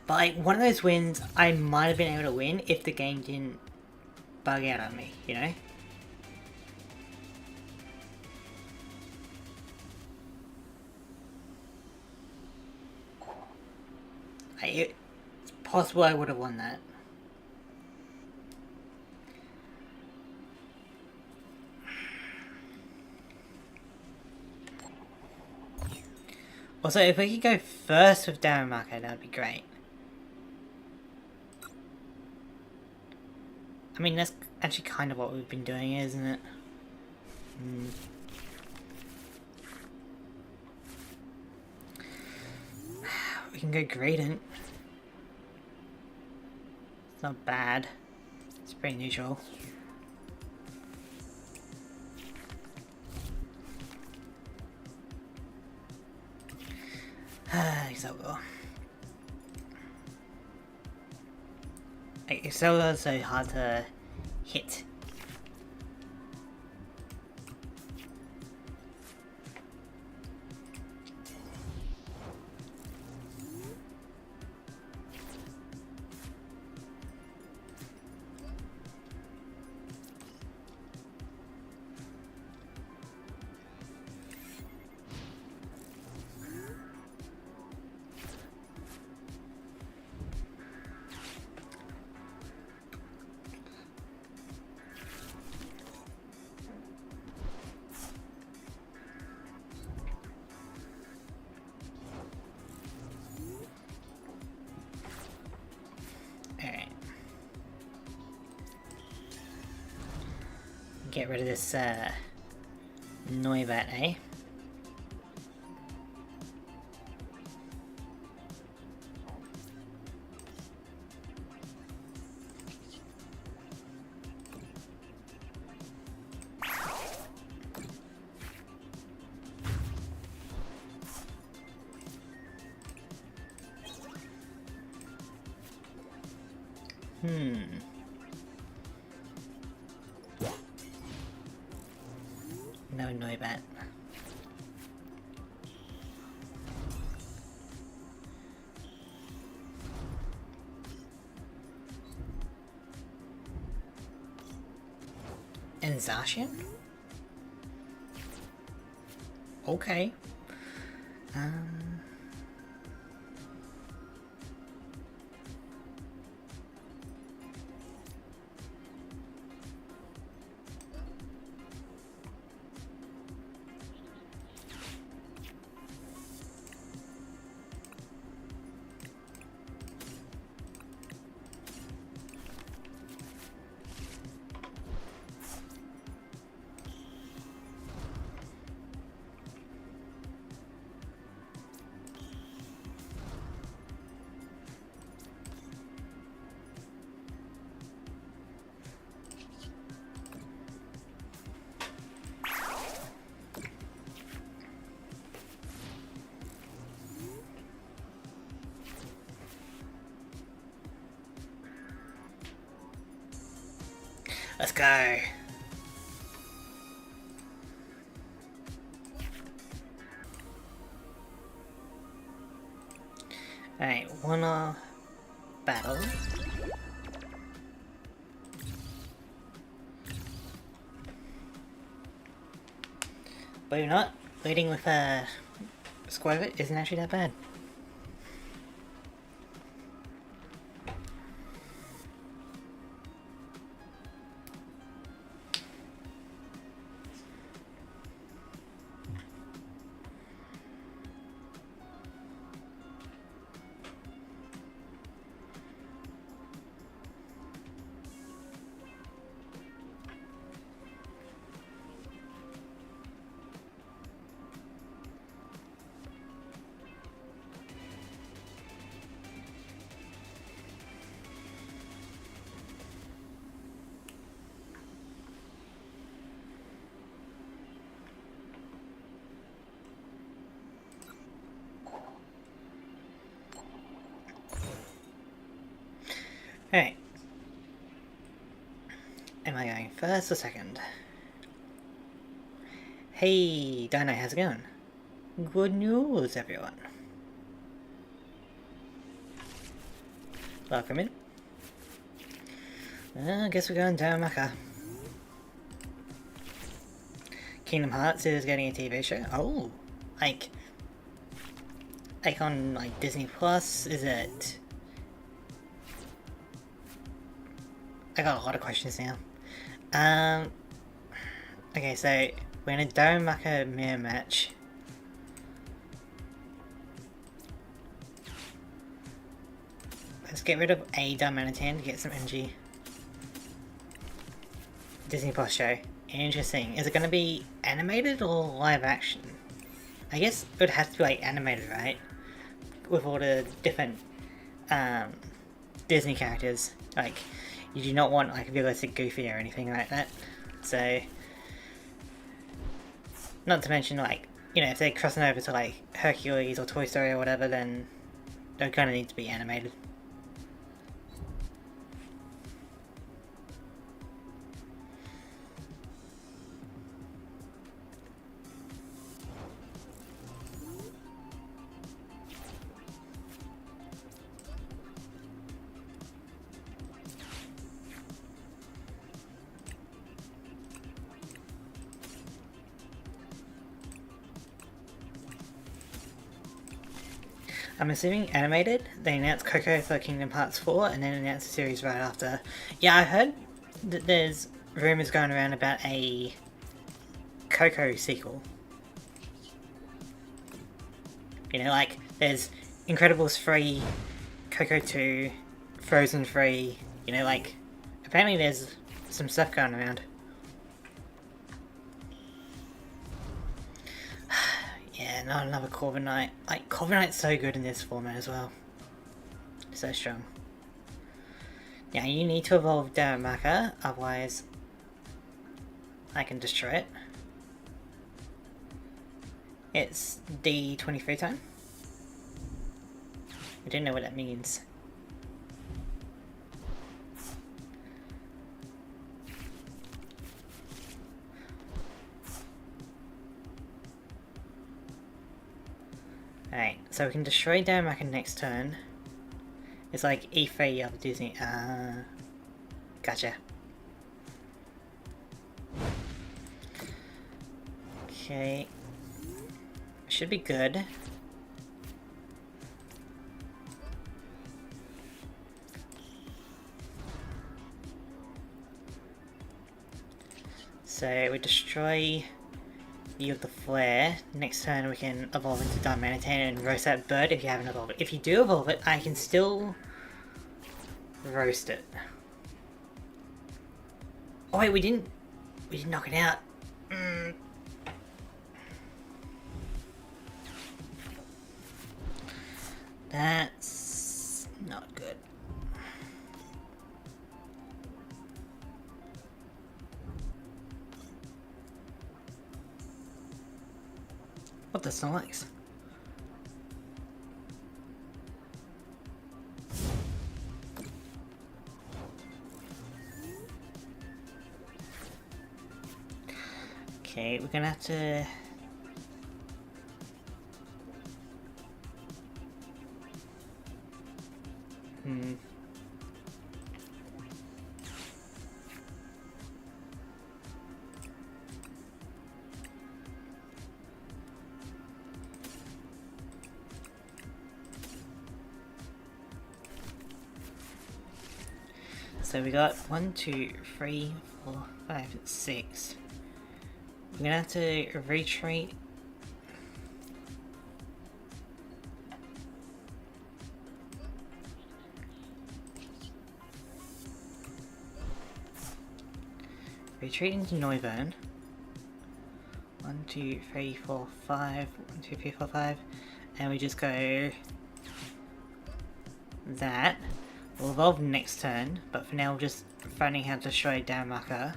But like, one of those wins I might have been able to win if the game didn't bug out on me, you know? Like, it's possible I would have won that. Also, if we could go first with Darren Marco, that would be great. I mean, that's actually kind of what we've been doing, isn't it? We can go Gradient. It's not bad. It's pretty neutral. Excelgor. Excelgor is so hard to hit. Get rid of this Noibat, eh? No Noibat. And Zacian? Okay. Let's go. Alright, wanna battle. Believe it or not, leading with a Squirtle isn't actually that bad. Alright. Am I going first or second? Hey, Dino, how's it going? Good news, everyone. Welcome in. I guess we're going down Mecca. Kingdom Hearts is getting a TV show. Oh, like on like Disney Plus. Is it? I got a lot of questions now. Okay, so we're in a Darumaka mirror match. Let's get rid of a Darmanitan to get some energy. Disney Plus show. Interesting. Is it going to be animated or live action? I guess it would have to be like animated, right? With all the different Disney characters. Like, you do not want like realistic Goofy or anything like that. So, not to mention like, you know, if they're crossing over to like Hercules or Toy Story or whatever, then they kind of need to be animated. I'm assuming animated. They announced Coco for Kingdom Hearts 4 and then announced the series right after. Yeah, I heard that there's rumours going around about a Coco sequel. You know, like, there's Incredibles 3, Coco 2, Frozen 3, you know, like, apparently there's some stuff going around. Yeah, not another Corviknight. Like, Corviknight's so good in this format as well. So strong. Now, you need to evolve Darumaka, otherwise I can destroy it. It's D23 time. I don't know what that means. Alright, so we can destroy Darumaka next turn. It's like E3 of Disney. Gotcha. Okay. Should be good. So we destroy you of the flare. Next turn we can evolve into Darmanitan and roast that bird if you haven't evolved it. If you do evolve it, I can still roast it. Oh wait, we didn't knock it out. That's not good. What the Snorlax? Okay, we're gonna have to... So we got 1, 2, 3, 4, 5, 6. We're gonna have to retreat. Retreat into Noivern. 1, 2, 3, 4, 5. 1, 2, 3, 4, 5. And we just go that. We'll evolve next turn, but for now we're just finding how to destroy Darumaka.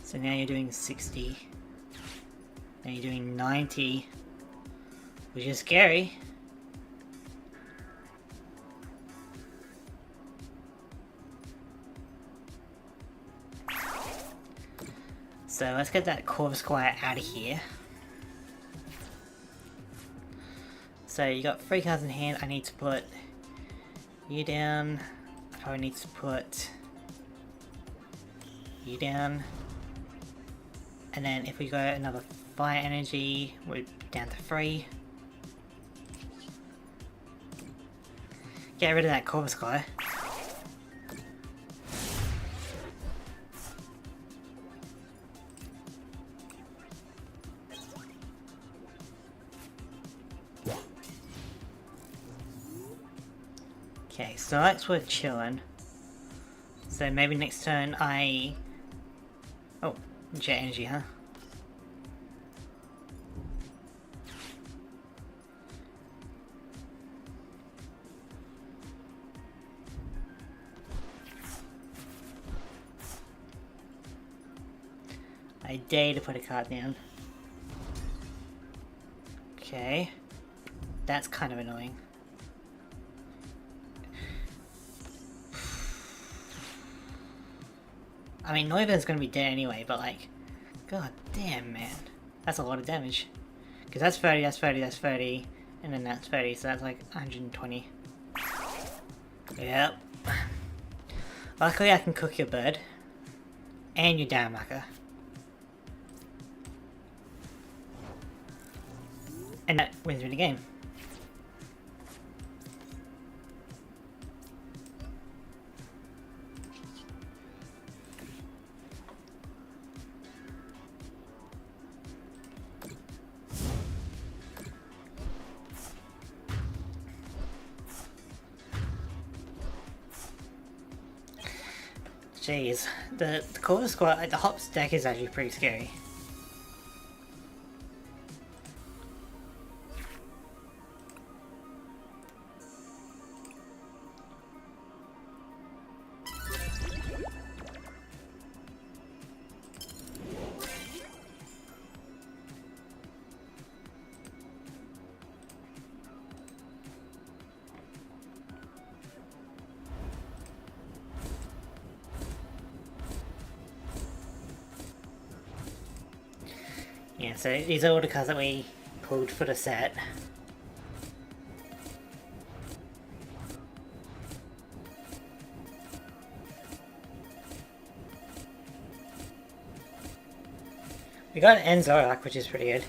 So now you're doing 60. Now you're doing 90. Which is scary. So let's get that Corvus Squire out of here. So you got 3 cards in hand. I need to put you down. I probably need to put you down. And then if we go another fire energy, we're down to 3. Get rid of that Corvus Squire. Okay, so that's worth chilling. So maybe next turn I... Oh, jet energy, huh? I dare to put a card down. Okay. That's kind of annoying. I mean, Noiva's gonna be dead anyway, but like... God damn, man. That's a lot of damage. Because that's 30, that's 30, that's 30. And then that's 30, so that's like 120. Yep. Luckily I can cook your bird. And your Darumaka. And that wins me the game. Jeez, the Corvus Squad, like the Hops deck is actually pretty scary. Yeah, so these are all the cards that we pulled for the set. We got an Enzorak, which is pretty good.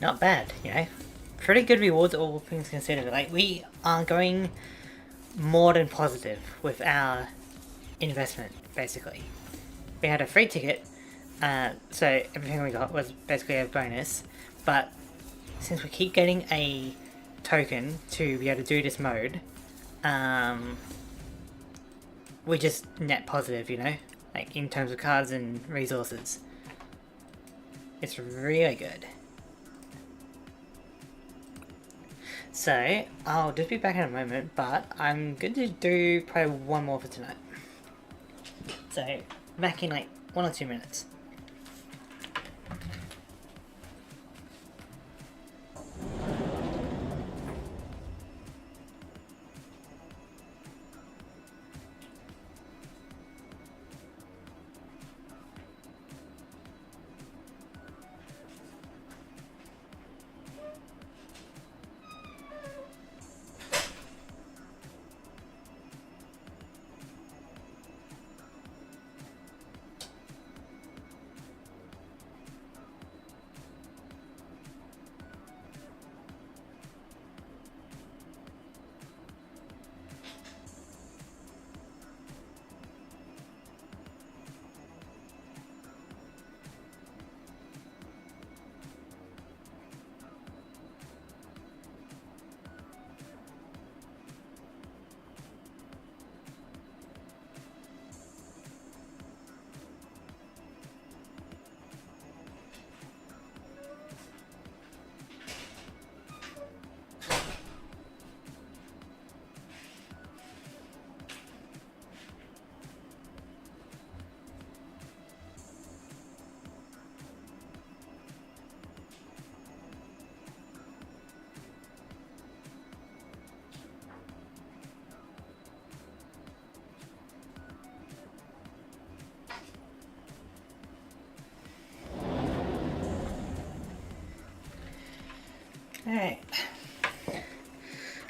Not bad, you know. Pretty good rewards, all things considered. Like, we are going more than positive with our investment, basically. We had a free ticket, so everything we got was basically a bonus. But since we keep getting a token to be able to do this mode, we just net positive, you know? Like, in terms of cards and resources. It's really good. So, I'll just be back in a moment, but I'm going to do probably one more for tonight. So, back in like 1 or 2 minutes. Alright.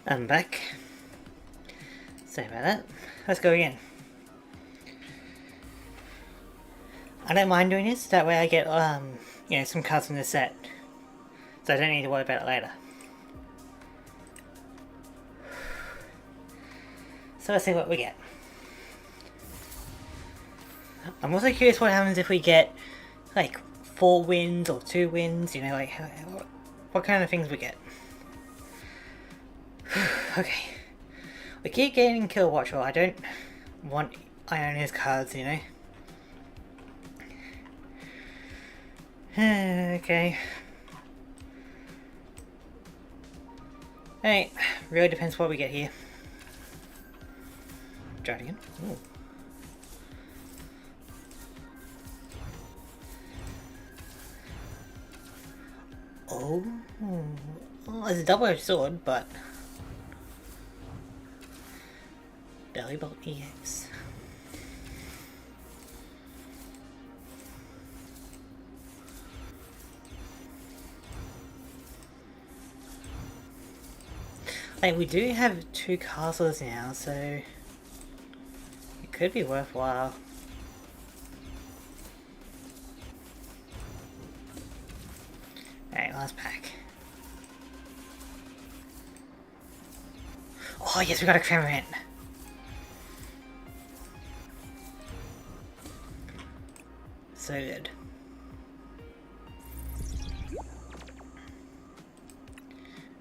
I'm back. Sorry about that. Let's go again. I don't mind doing this, that way I get, you know, some cards from the set. So I don't need to worry about it later. So let's see what we get. I'm also curious what happens if we get, like, 4 wins or 2 wins, you know, like, what kind of things we get. Okay. We keep getting Kill Watch, well, I don't want Iona's cards, you know. Okay. Hey, really depends what we get here. Try it again. Ooh. Oh, it's a double-edged sword, but Belly Bolt EX. Like, we do have 2 castles now, so it could be worthwhile. Alright, last pack. Oh yes, we got a Cremorant. So good.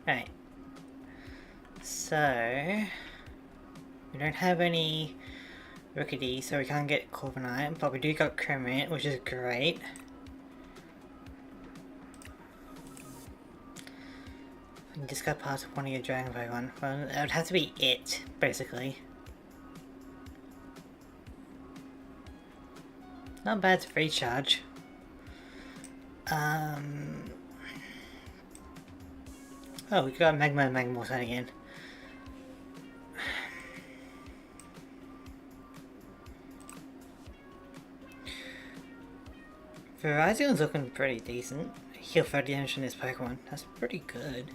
Alright. So we don't have any Rookity, so we can't get Corviknight, but we do got Cremorant, which is great. We can discard parts of one of your Dragon Pokemon. Well, it would have to be it, basically. Not bad to recharge. Oh, we got Magma and Magmorphine again. Verizon's looking pretty decent. Heal 30 damage from this Pokemon. That's pretty good.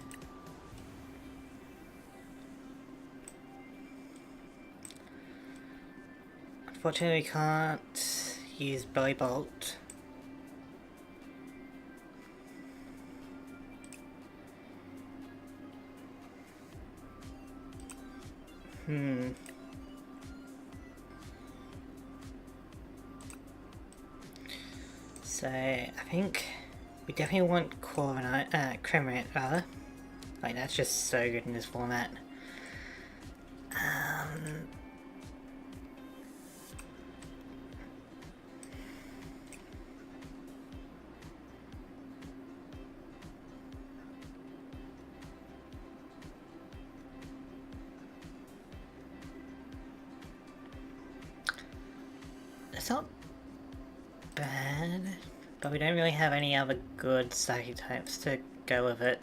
Unfortunately, we can't use Belly Bolt. So, I think we definitely want Cremorant rather. Like, that's just so good in this format. It's not bad, but we don't really have any other good psychic types to go with it.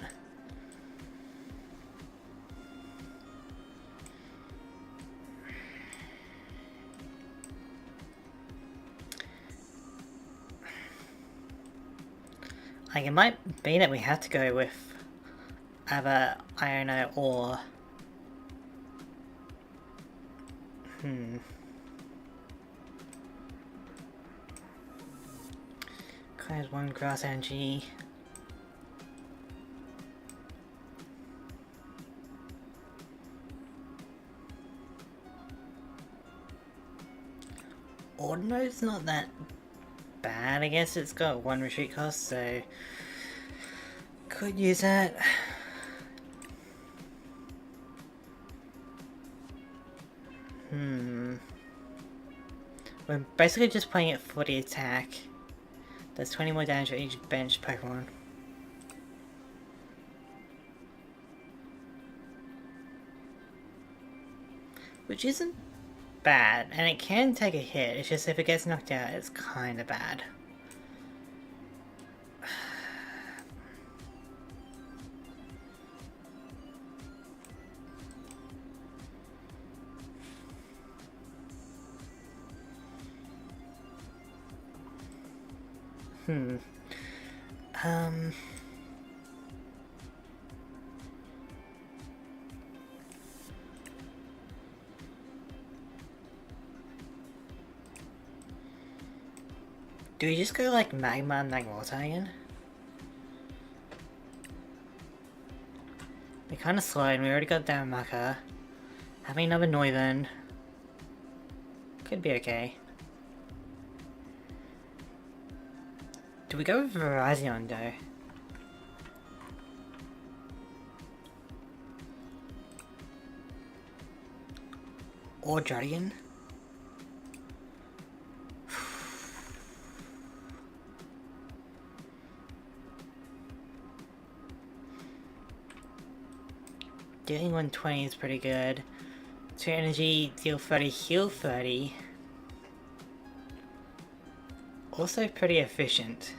Like, it might be that we have to go with either Iona or... Has 1 Grass Energy. Ordino's not that bad, I guess. It's got 1 retreat cost, so could use that. We're basically just playing it for the attack. There's 20 more damage for each bench Pokemon. Which isn't bad, and it can take a hit, it's just if it gets knocked out, it's kinda bad. Do we just go like Magma and Magmortar again? We're kind of slow and we already got Darumaka. Having another Noivern could be okay. Do we go with Virizion though? Or Dradigan? Dealing 120 is pretty good. 2 energy, deal 30, heal 30. Also pretty efficient.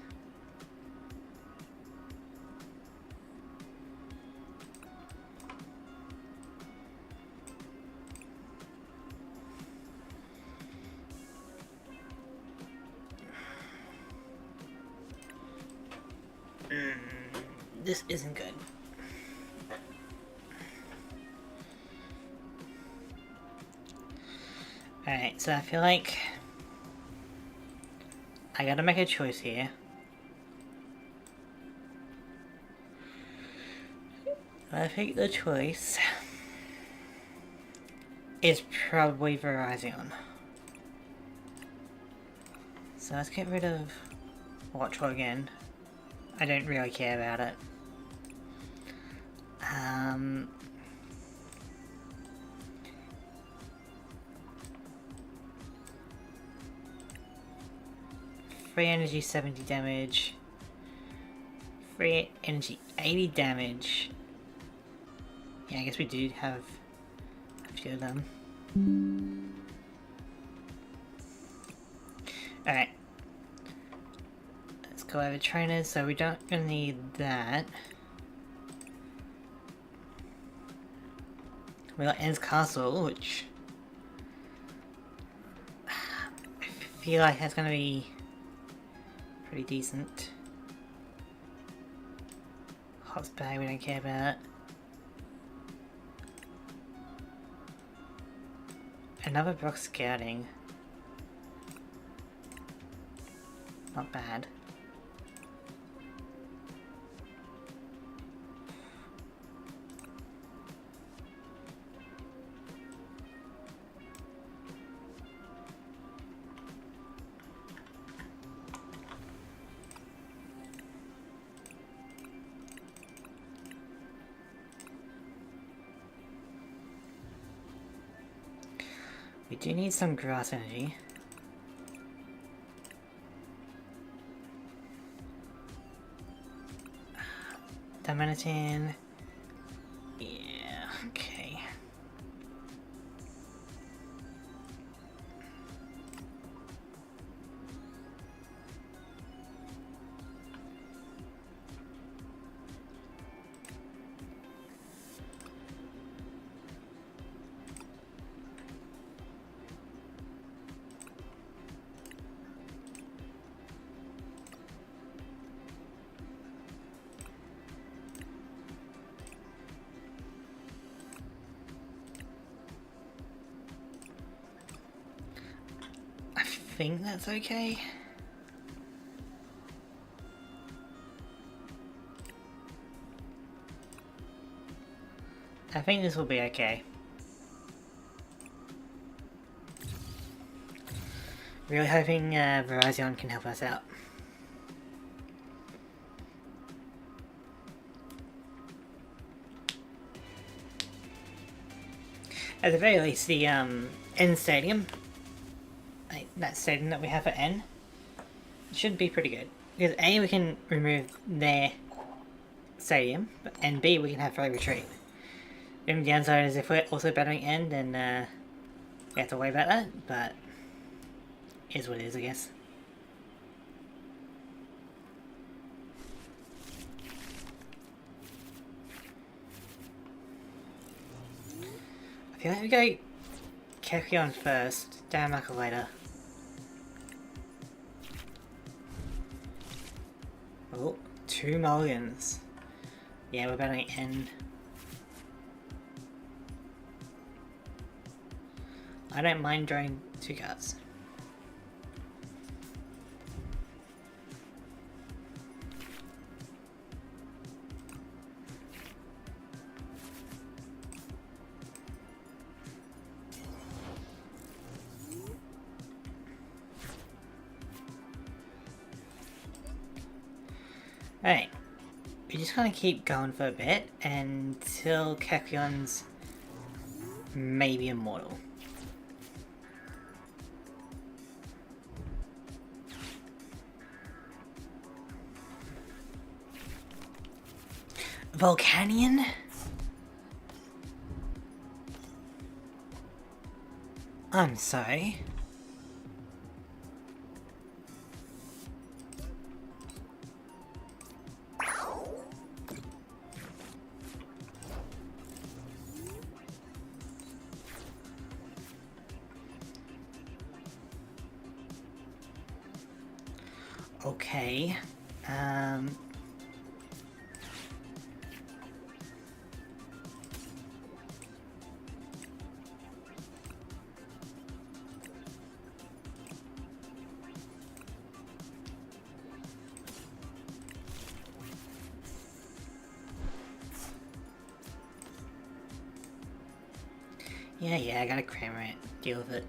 This isn't good. Alright, so I feel like I gotta make a choice here. I think the choice is probably Virizion. So let's get rid of Watchful again. I don't really care about it. Free energy 70 damage. Free energy 80 damage. Yeah, I guess we do have a few of them. Alright. Let's go over trainers, so we don't gonna need that. We got Ends Castle, which I feel like that's gonna be pretty decent. Hotspur, we don't care about. Another Brock Scouting. Not bad. We do need some grass energy. Dominican. Yeah, okay. I think that's okay. I think this will be okay. Really hoping Virizion can help us out. At the very least, the N Stadium, that stadium that we have for N, should be pretty good. Because A, we can remove their stadium, and B, we can have free retreat. The only downside is if we're also battling N, then we have to worry about that, but it is what it is, I guess. I feel like we go Kekion first, Darumaka later. Oh, 2 mulligans. Yeah, we're battling N. I don't mind drawing 2 cards. Alright, we're just gonna keep going for a bit until Kekleon's maybe immortal. Volcanion? I'm sorry. Okay. Yeah, I gotta cram it. Deal with it.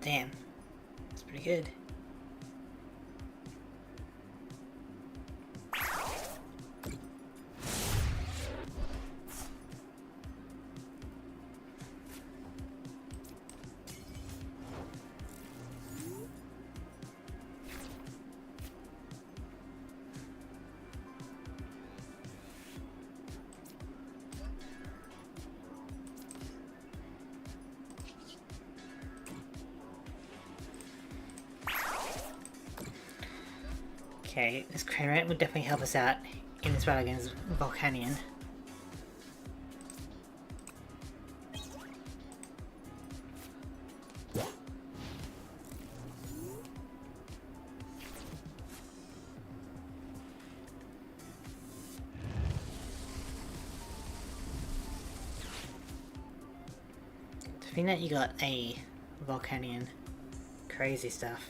Damn. That's pretty good. Okay, this Cramorant would definitely help us out in this battle against Volcanion. To think that you got a Volcanion. Crazy stuff.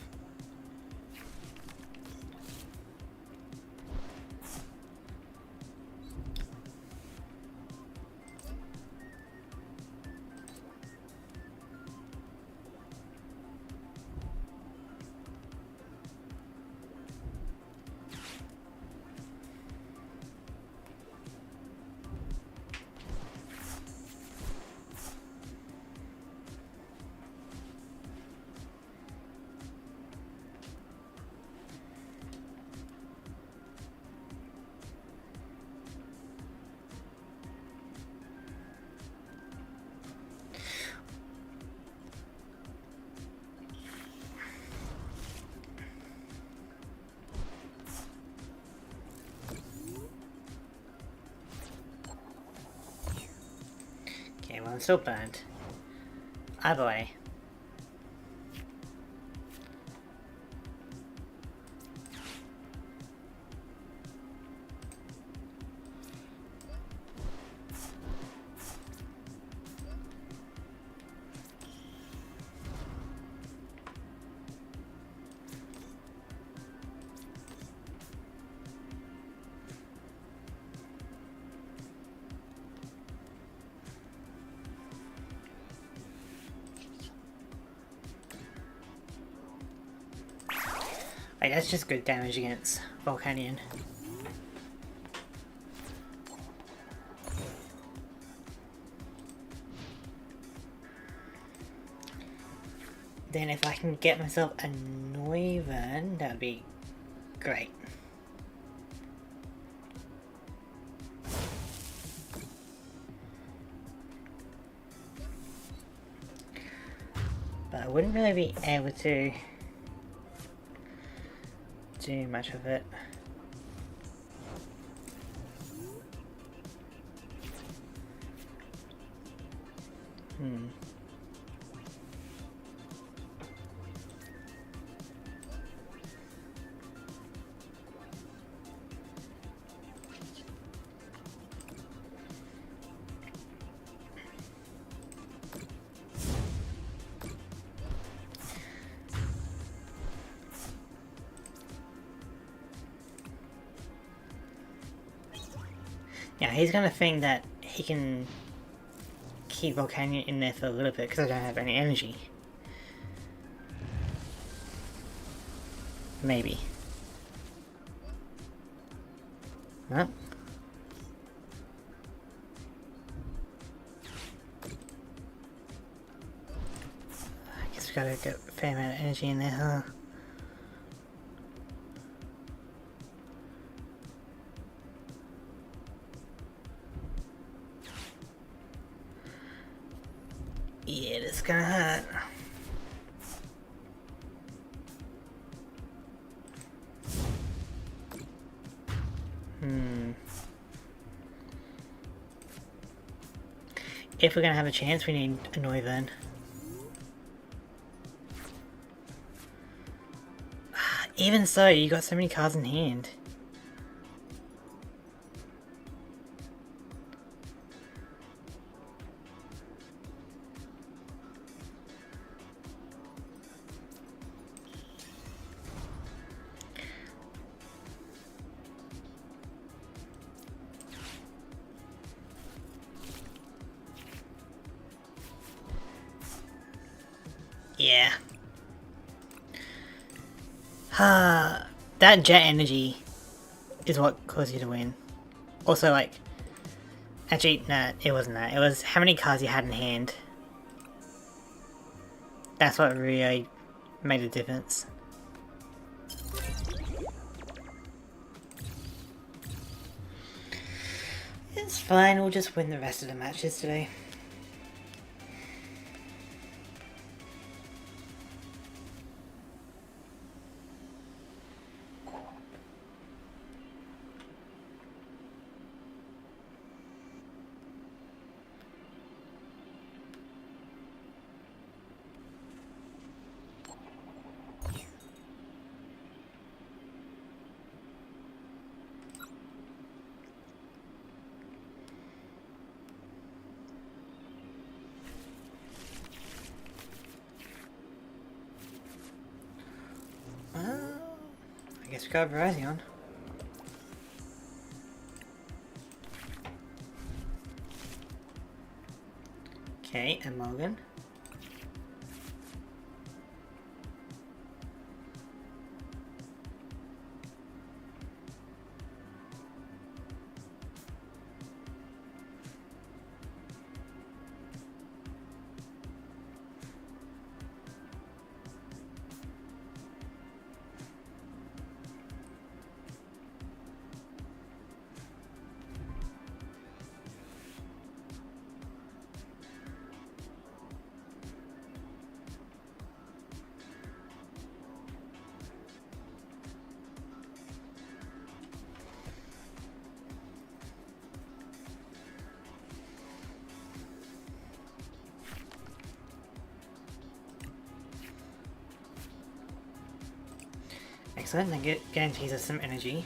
Okay, well, I'm still burned. Either way. Like, that's just good damage against Volcanion. Then if I can get myself a Noivern, that would be great. But I wouldn't really be able to do much of it. Yeah, he's gonna think that he can keep Volcanion in there for a little bit because I don't have any energy. Maybe. Huh? I guess we gotta get a fair amount of energy in there, huh? Yeah, this is gonna hurt. If we're gonna have a chance, we need a Noivern. Even so, you got so many cards in hand. Yeah. That jet energy is what caused you to win. Also, like, actually, nah, it wasn't that. It was how many cards you had in hand. That's what really made a difference. It's fine, we'll just win the rest of the matches today. I guess we got Virizion. Okay, and Morgan. Excellent, that guarantees us some energy.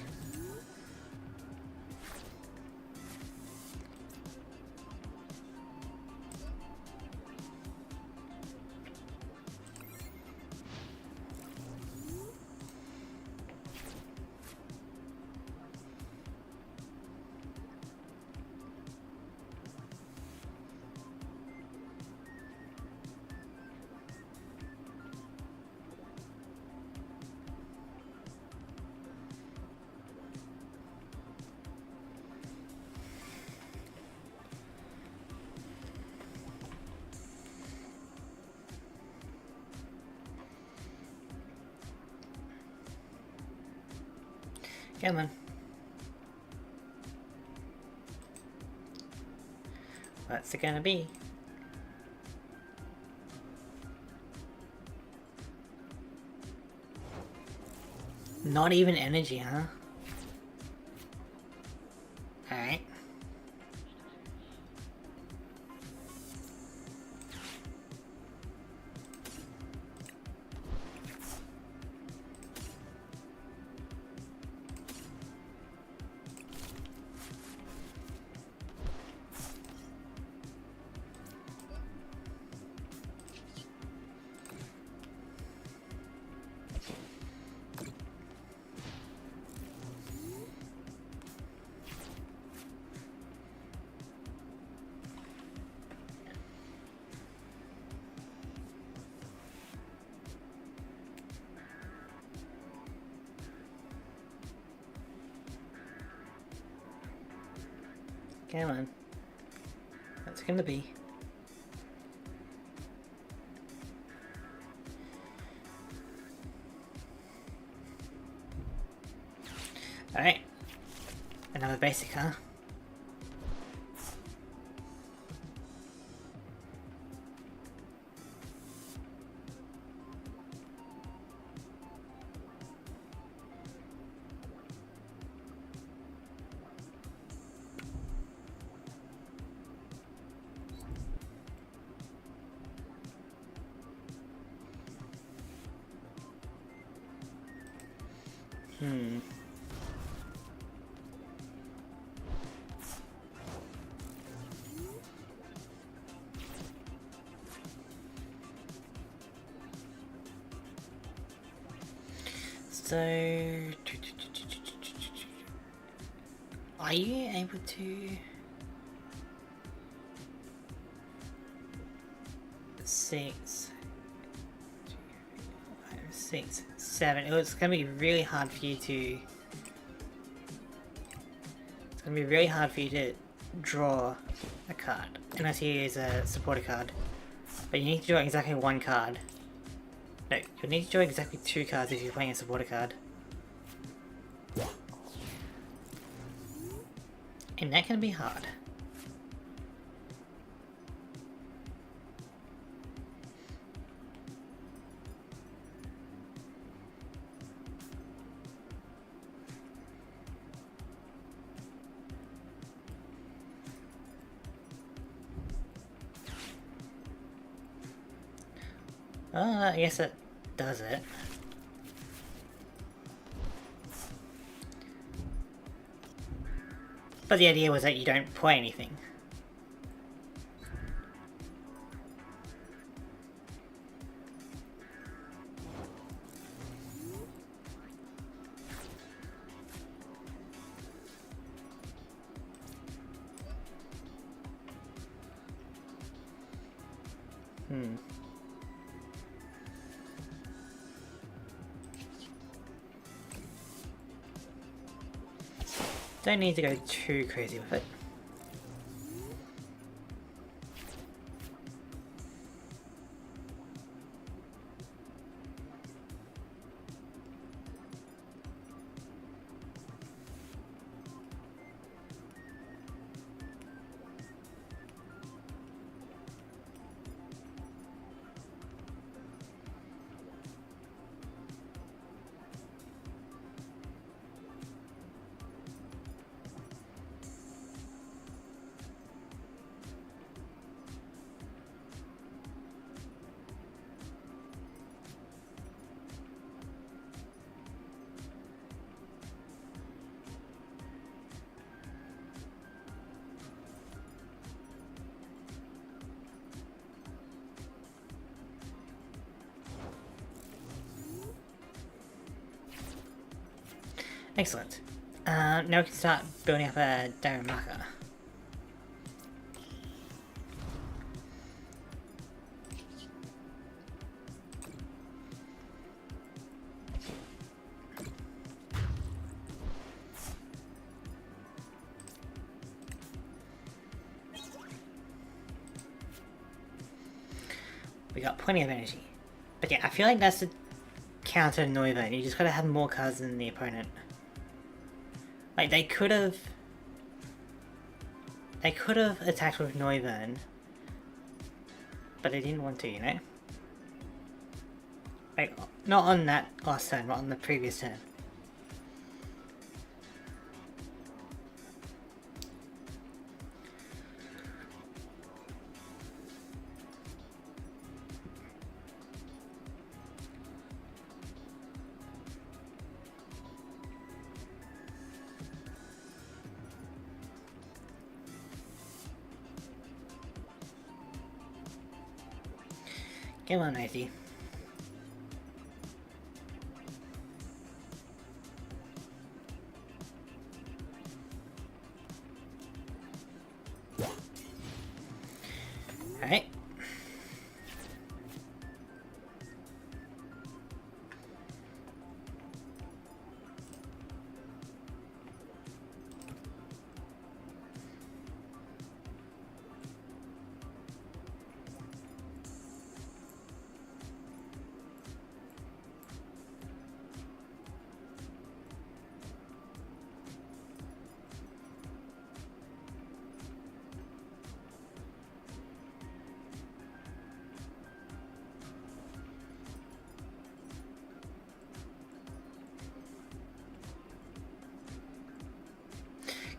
Come on. What's it gonna be? Not even energy, huh? Alright. Come on. What's it gonna be? Alright. Another basic, huh? So, are you able to? 6, 5, 6, 7. It's gonna be really hard for you to. It's gonna be really hard for you to draw a card unless you use a supporter card. But you need to draw exactly one card. No, you need to draw exactly 2 cards if you're playing a supporter card. And that can be hard. I guess it does it. But the idea was that you don't play anything. Don't need to go too crazy with it. Excellent. Now we can start building up a diamond marker. We got plenty of energy. But yeah, I feel like that's the counter to Noivern. You just gotta have more cards than the opponent. Like, they could have attacked with Noivern, but they didn't want to, you know? Like, not on that last turn, but on the previous turn. Come on, Icy. Alright.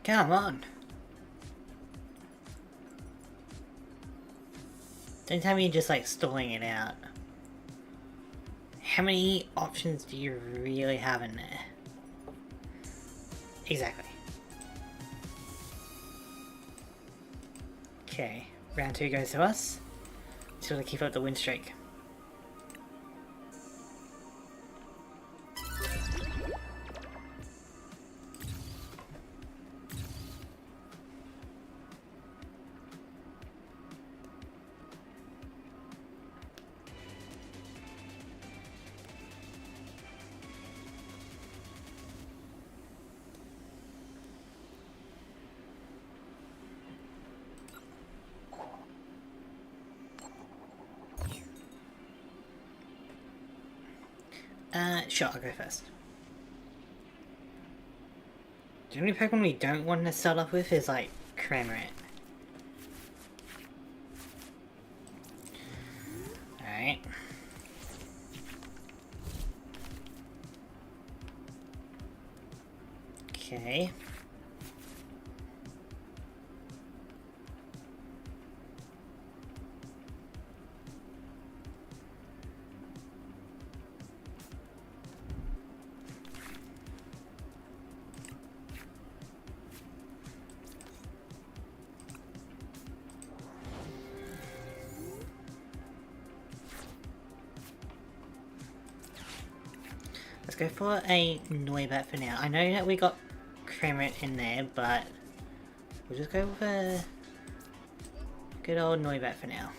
Come on. Don't tell me you're just like stalling it out. How many options do you really have in there? Exactly. Okay, round 2 goes to us. Just gotta keep up the win streak. Sure, I'll go first. The only Pokemon we don't want to start off with is like Cramorant. Alright. Okay. Let's go for a Noibat for now. I know that we got Cramorant in there, but we'll just go with a good old Noibat for now.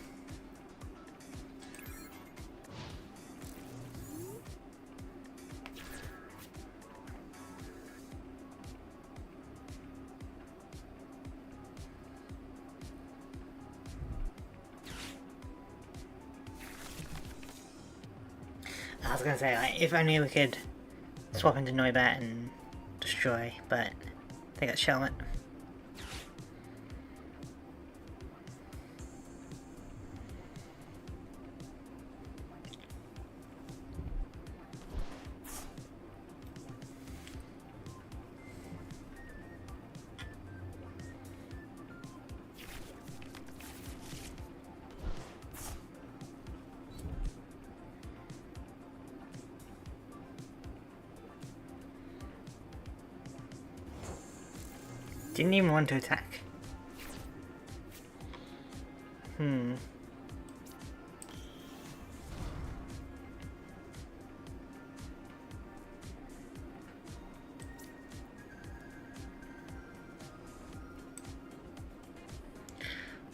I was gonna say, like, if only we could swap into Noibat and destroy, but they got Shelmet. Didn't even want to attack.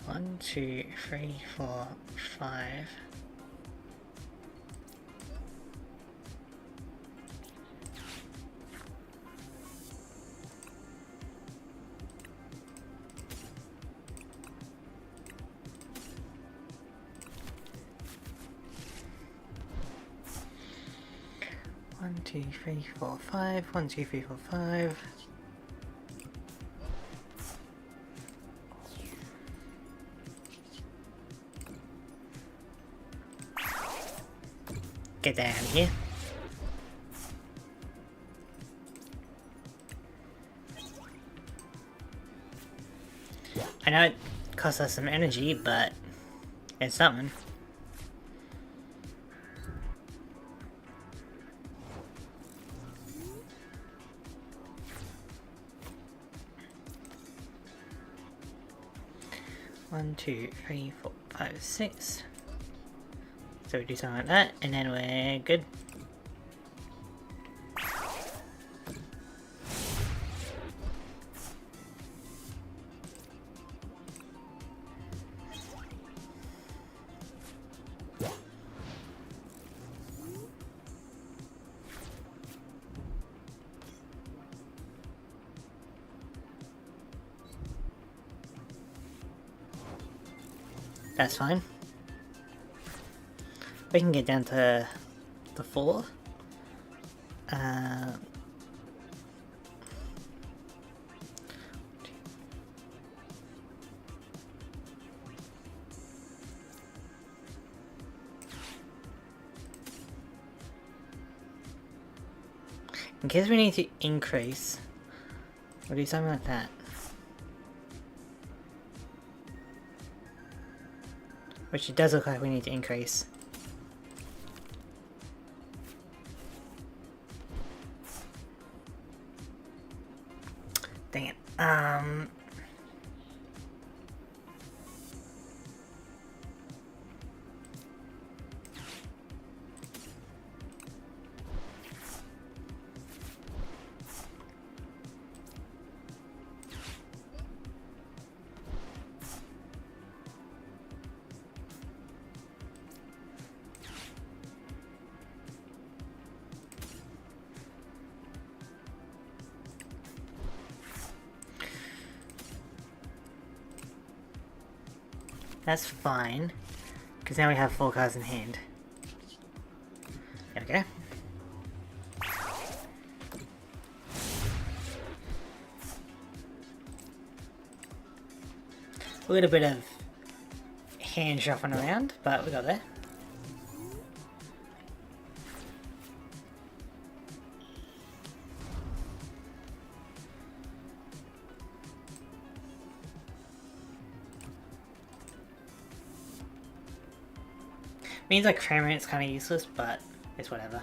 1, 2, 3, 4, 5. One, 2, 3, 4, 5. 1, 2, 3, 4, 5. Get down here. I know it costs us some energy, but it's something. One, 2, 3, 4, 5, 6. So we do something like that, and then we're good. That's fine. We can get down to the 4. In case we need to increase, we'll do something like that. Which it does look like we need to increase. Dang it. That's fine, because now we have 4 cards in hand. There we go. A little bit of hand shuffling around, but we got there. Means like cramming it's kind of useless, but it's whatever.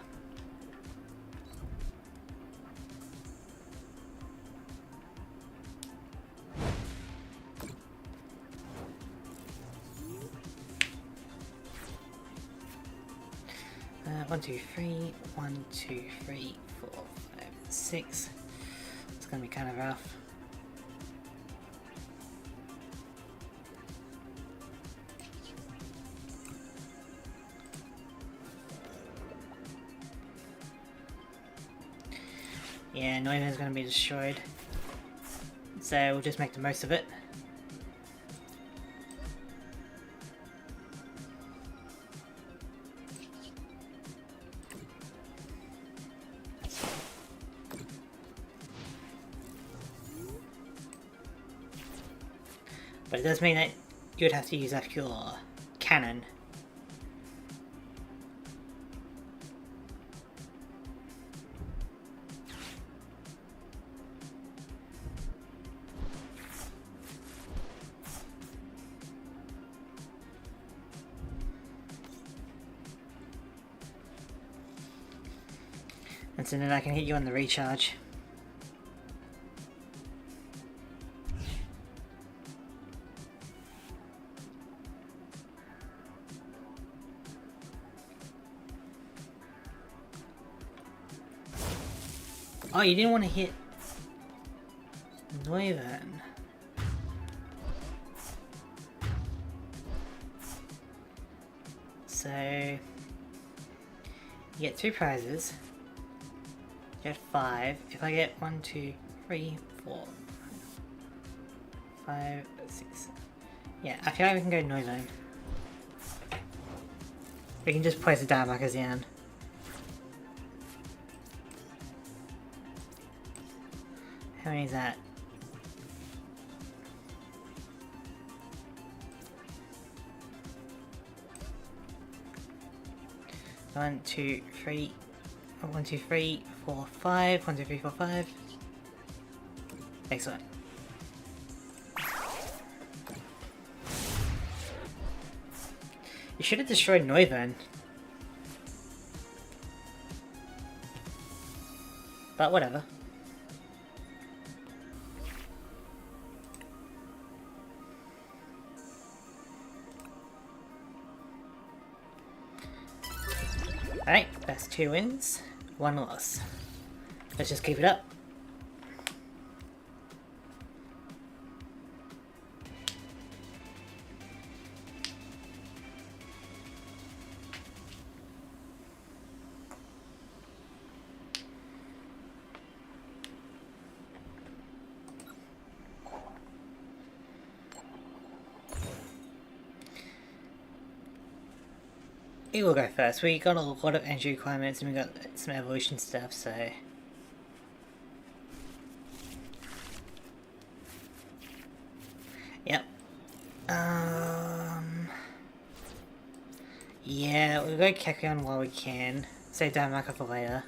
One, two, three. 1, 2, 3, 4, 5, 6. It's gonna be kind of rough. Yeah, Noiva's gonna be destroyed. So we'll just make the most of it. But it does mean that you'd have to use like your cannon. And so then I can hit you on the recharge. Oh, you didn't want to hit Noivan. So you get 2 prizes. You get 5. If I get 1, 2, 3, 4, 5, 6. Yeah, I feel like we can go Noivan. We can just place the dive markers down. How many is that? One, two, three. 1, 2, 3, 4, 5. 1, 2, 3, 4, 5. Excellent. You should have destroyed Noivan. But whatever. Alright, that's 2 wins, 1 loss. Let's just keep it up. We will go first. We got a lot of energy requirements and we got some evolution stuff, so... Yep. Yeah, we'll go Kekion while we can. Save down Maka for later.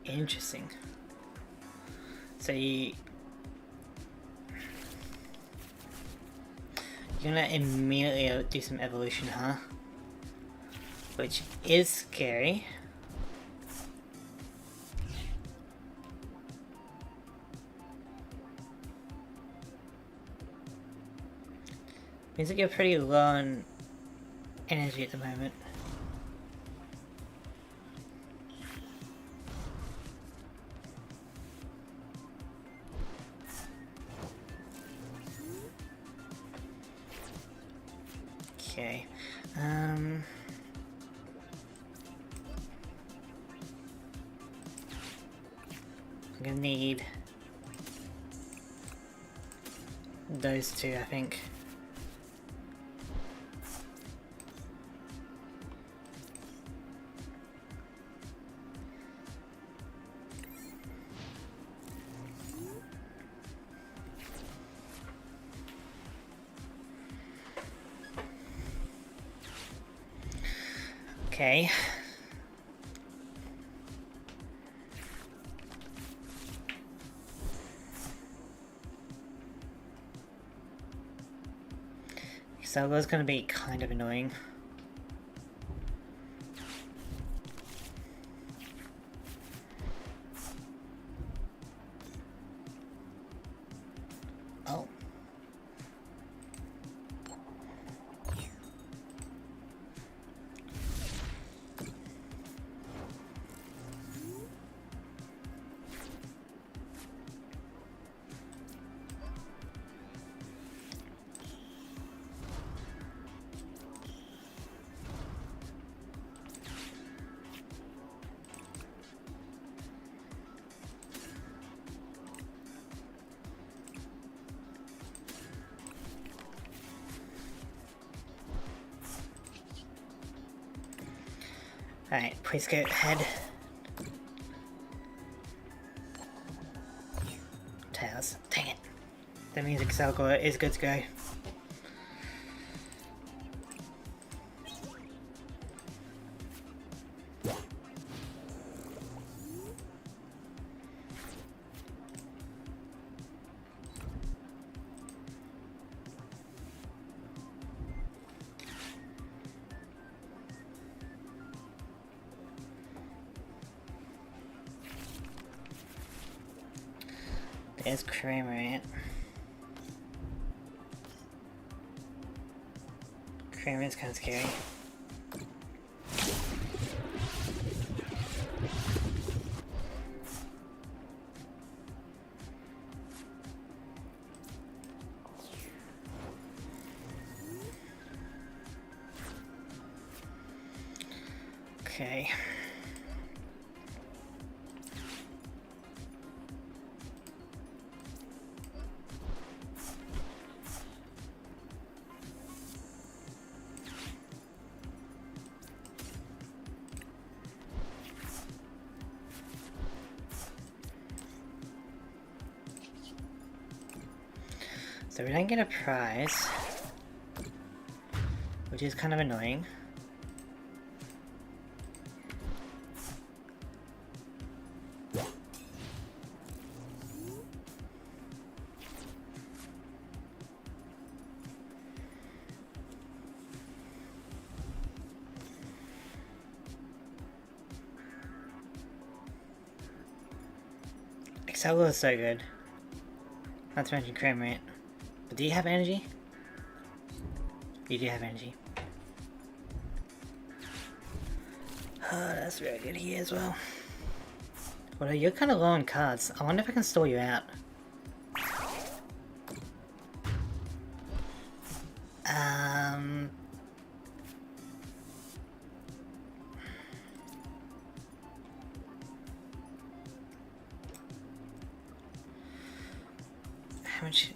Interesting. So you're gonna immediately do some evolution, huh? Which is scary. Means that you're pretty low on energy at the moment. Okay. I'm gonna need those two, I think. Okay. So that's gonna be kind of annoying. Oh. Alright, please go ahead. Tails. Dang it. That means Excelgor is good to go. There's Cramorant. Cramorant's kind of scary. Okay. So we don't get a prize, which is kind of annoying. Excelgor is so good. Not to mention Cramorant. But do you have energy? You do have energy. Oh, that's very good here as well. Well, you're kind of low on cards. I wonder if I can stall you out. How much?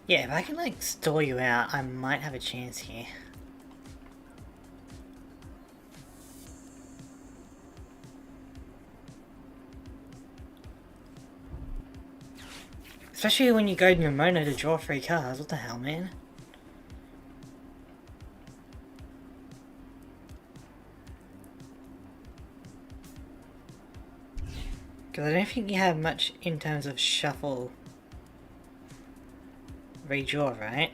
Yeah, if I can like stall you out, I might have a chance here. Especially when you go to Nimona to draw 3 cards, what the hell, man? Because I don't think you have much in terms of shuffle redraw, right?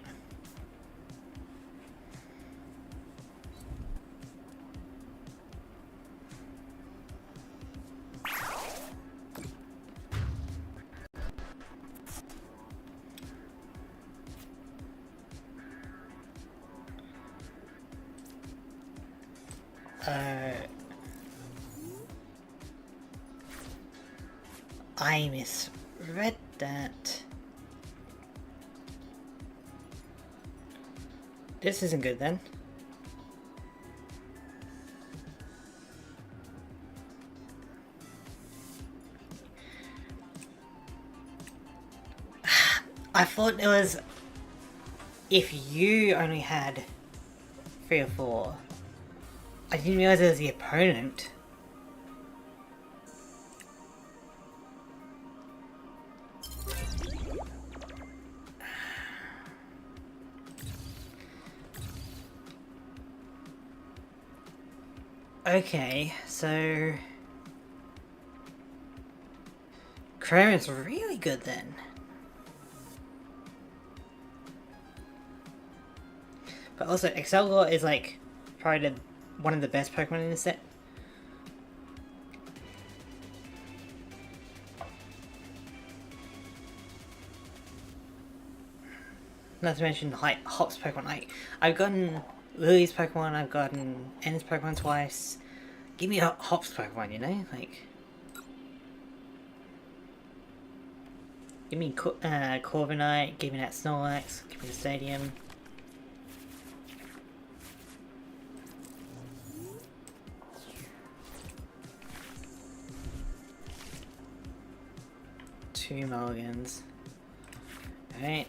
I misread that. This isn't good then. I thought it was if you only had 3 or 4. I didn't realize it was the opponent. Okay, so Kramer's really good then. But also, Excelgor is like probably one of the best Pokemon in the set. Not to mention like Hop's Pokemon. Like I've gotten Lily's Pokemon, I've gotten N's Pokemon twice. Give me a Hop's Pokemon, you know, like. Give me Corviknight, give me that Snorlax, give me the Stadium. Two mulligans. Alright.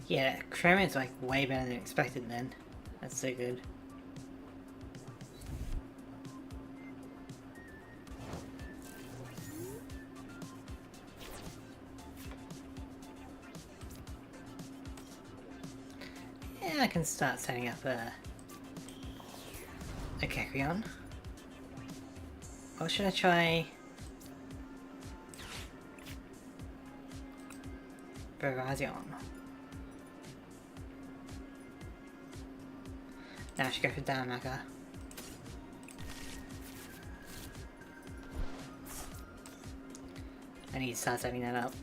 Yeah, Kramer's like way better than expected then. That's so good. Yeah, I can start setting up a Kekrion. Or should I try Virazion? Now I should go for Darumaka. I need to start setting that up.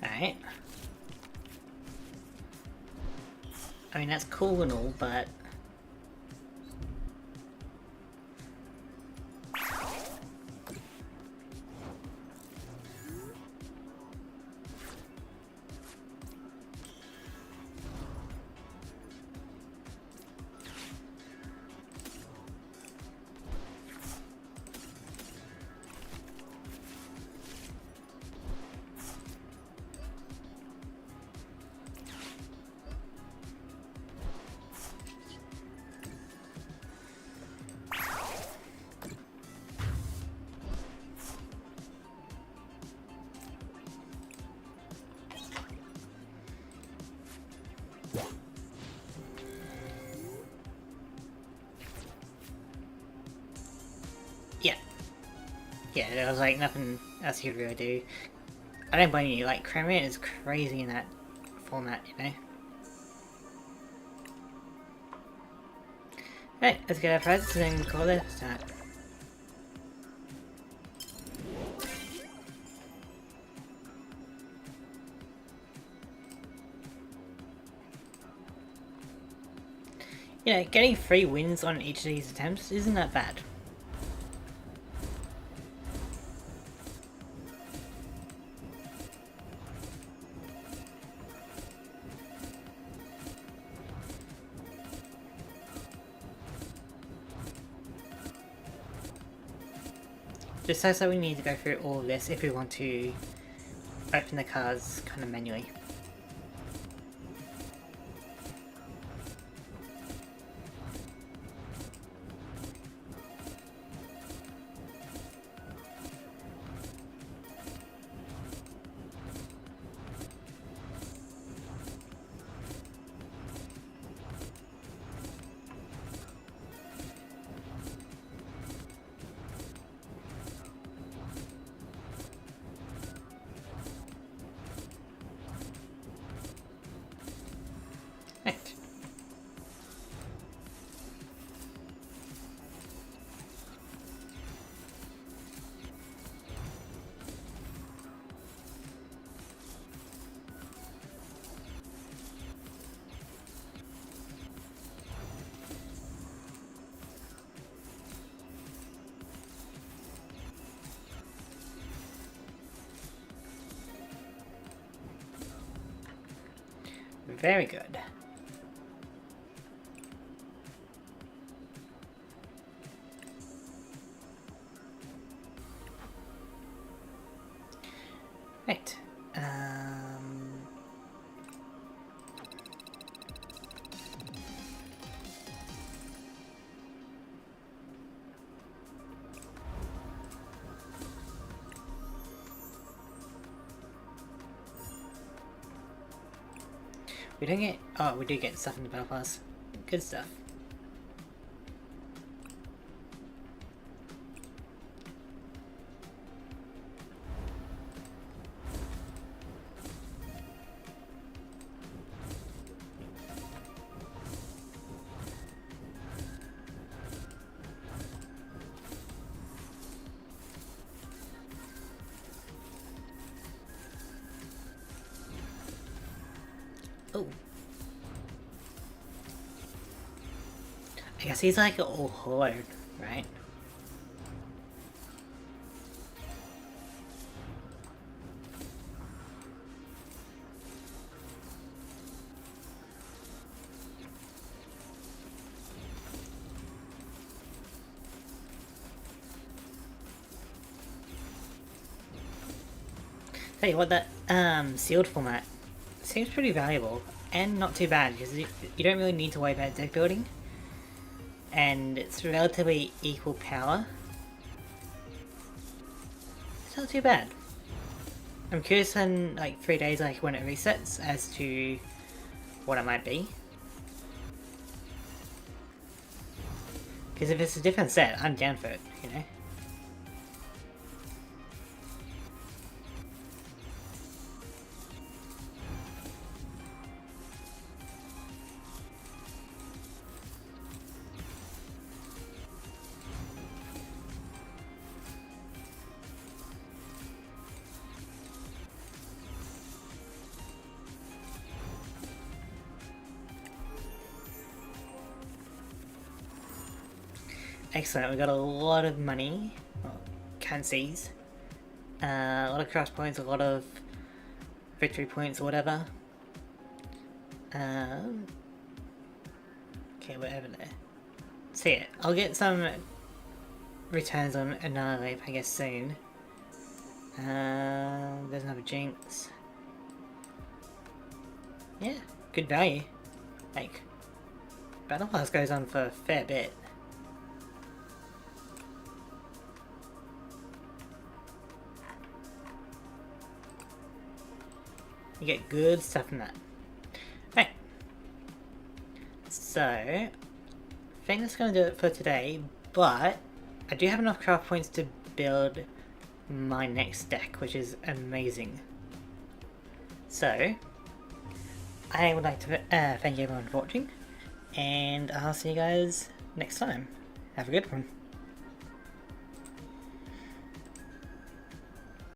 Alright. I mean, that's cool and all, but yeah, there was like nothing else you could really do. I don't blame you, like Cremate is crazy in that format, you know? Right, let's get our prizes and call it a start. You know, getting 3 wins on each of these attempts isn't that bad. Just so we need to go through all of this if we want to open the cards kind of manually. Right. Very good. Right. We don't get... Oh, we do get stuff in the battle pass. Good stuff. Oh. I guess he's like all hollowed, right? Tell you what, that sealed format seems pretty valuable and not too bad because you don't really need to worry about deck building, and it's relatively equal power. It's not too bad. I'm curious in like 3 days, like when it resets, as to what it might be. Because if it's a different set, I'm down for it, you know? Excellent, we got a lot of money, well, currencies, a lot of craft points, a lot of victory points or whatever. Okay, whatever there. So yeah, I'll get some returns on Annihilate, I guess, soon. There's another Jinx. Yeah, good value. Like, Battle Pass goes on for a fair bit. You get good stuff from that. Right. So, I think that's going to do it for today, but I do have enough craft points to build my next deck, which is amazing. So, I would like to thank everyone for watching, and I'll see you guys next time. Have a good one.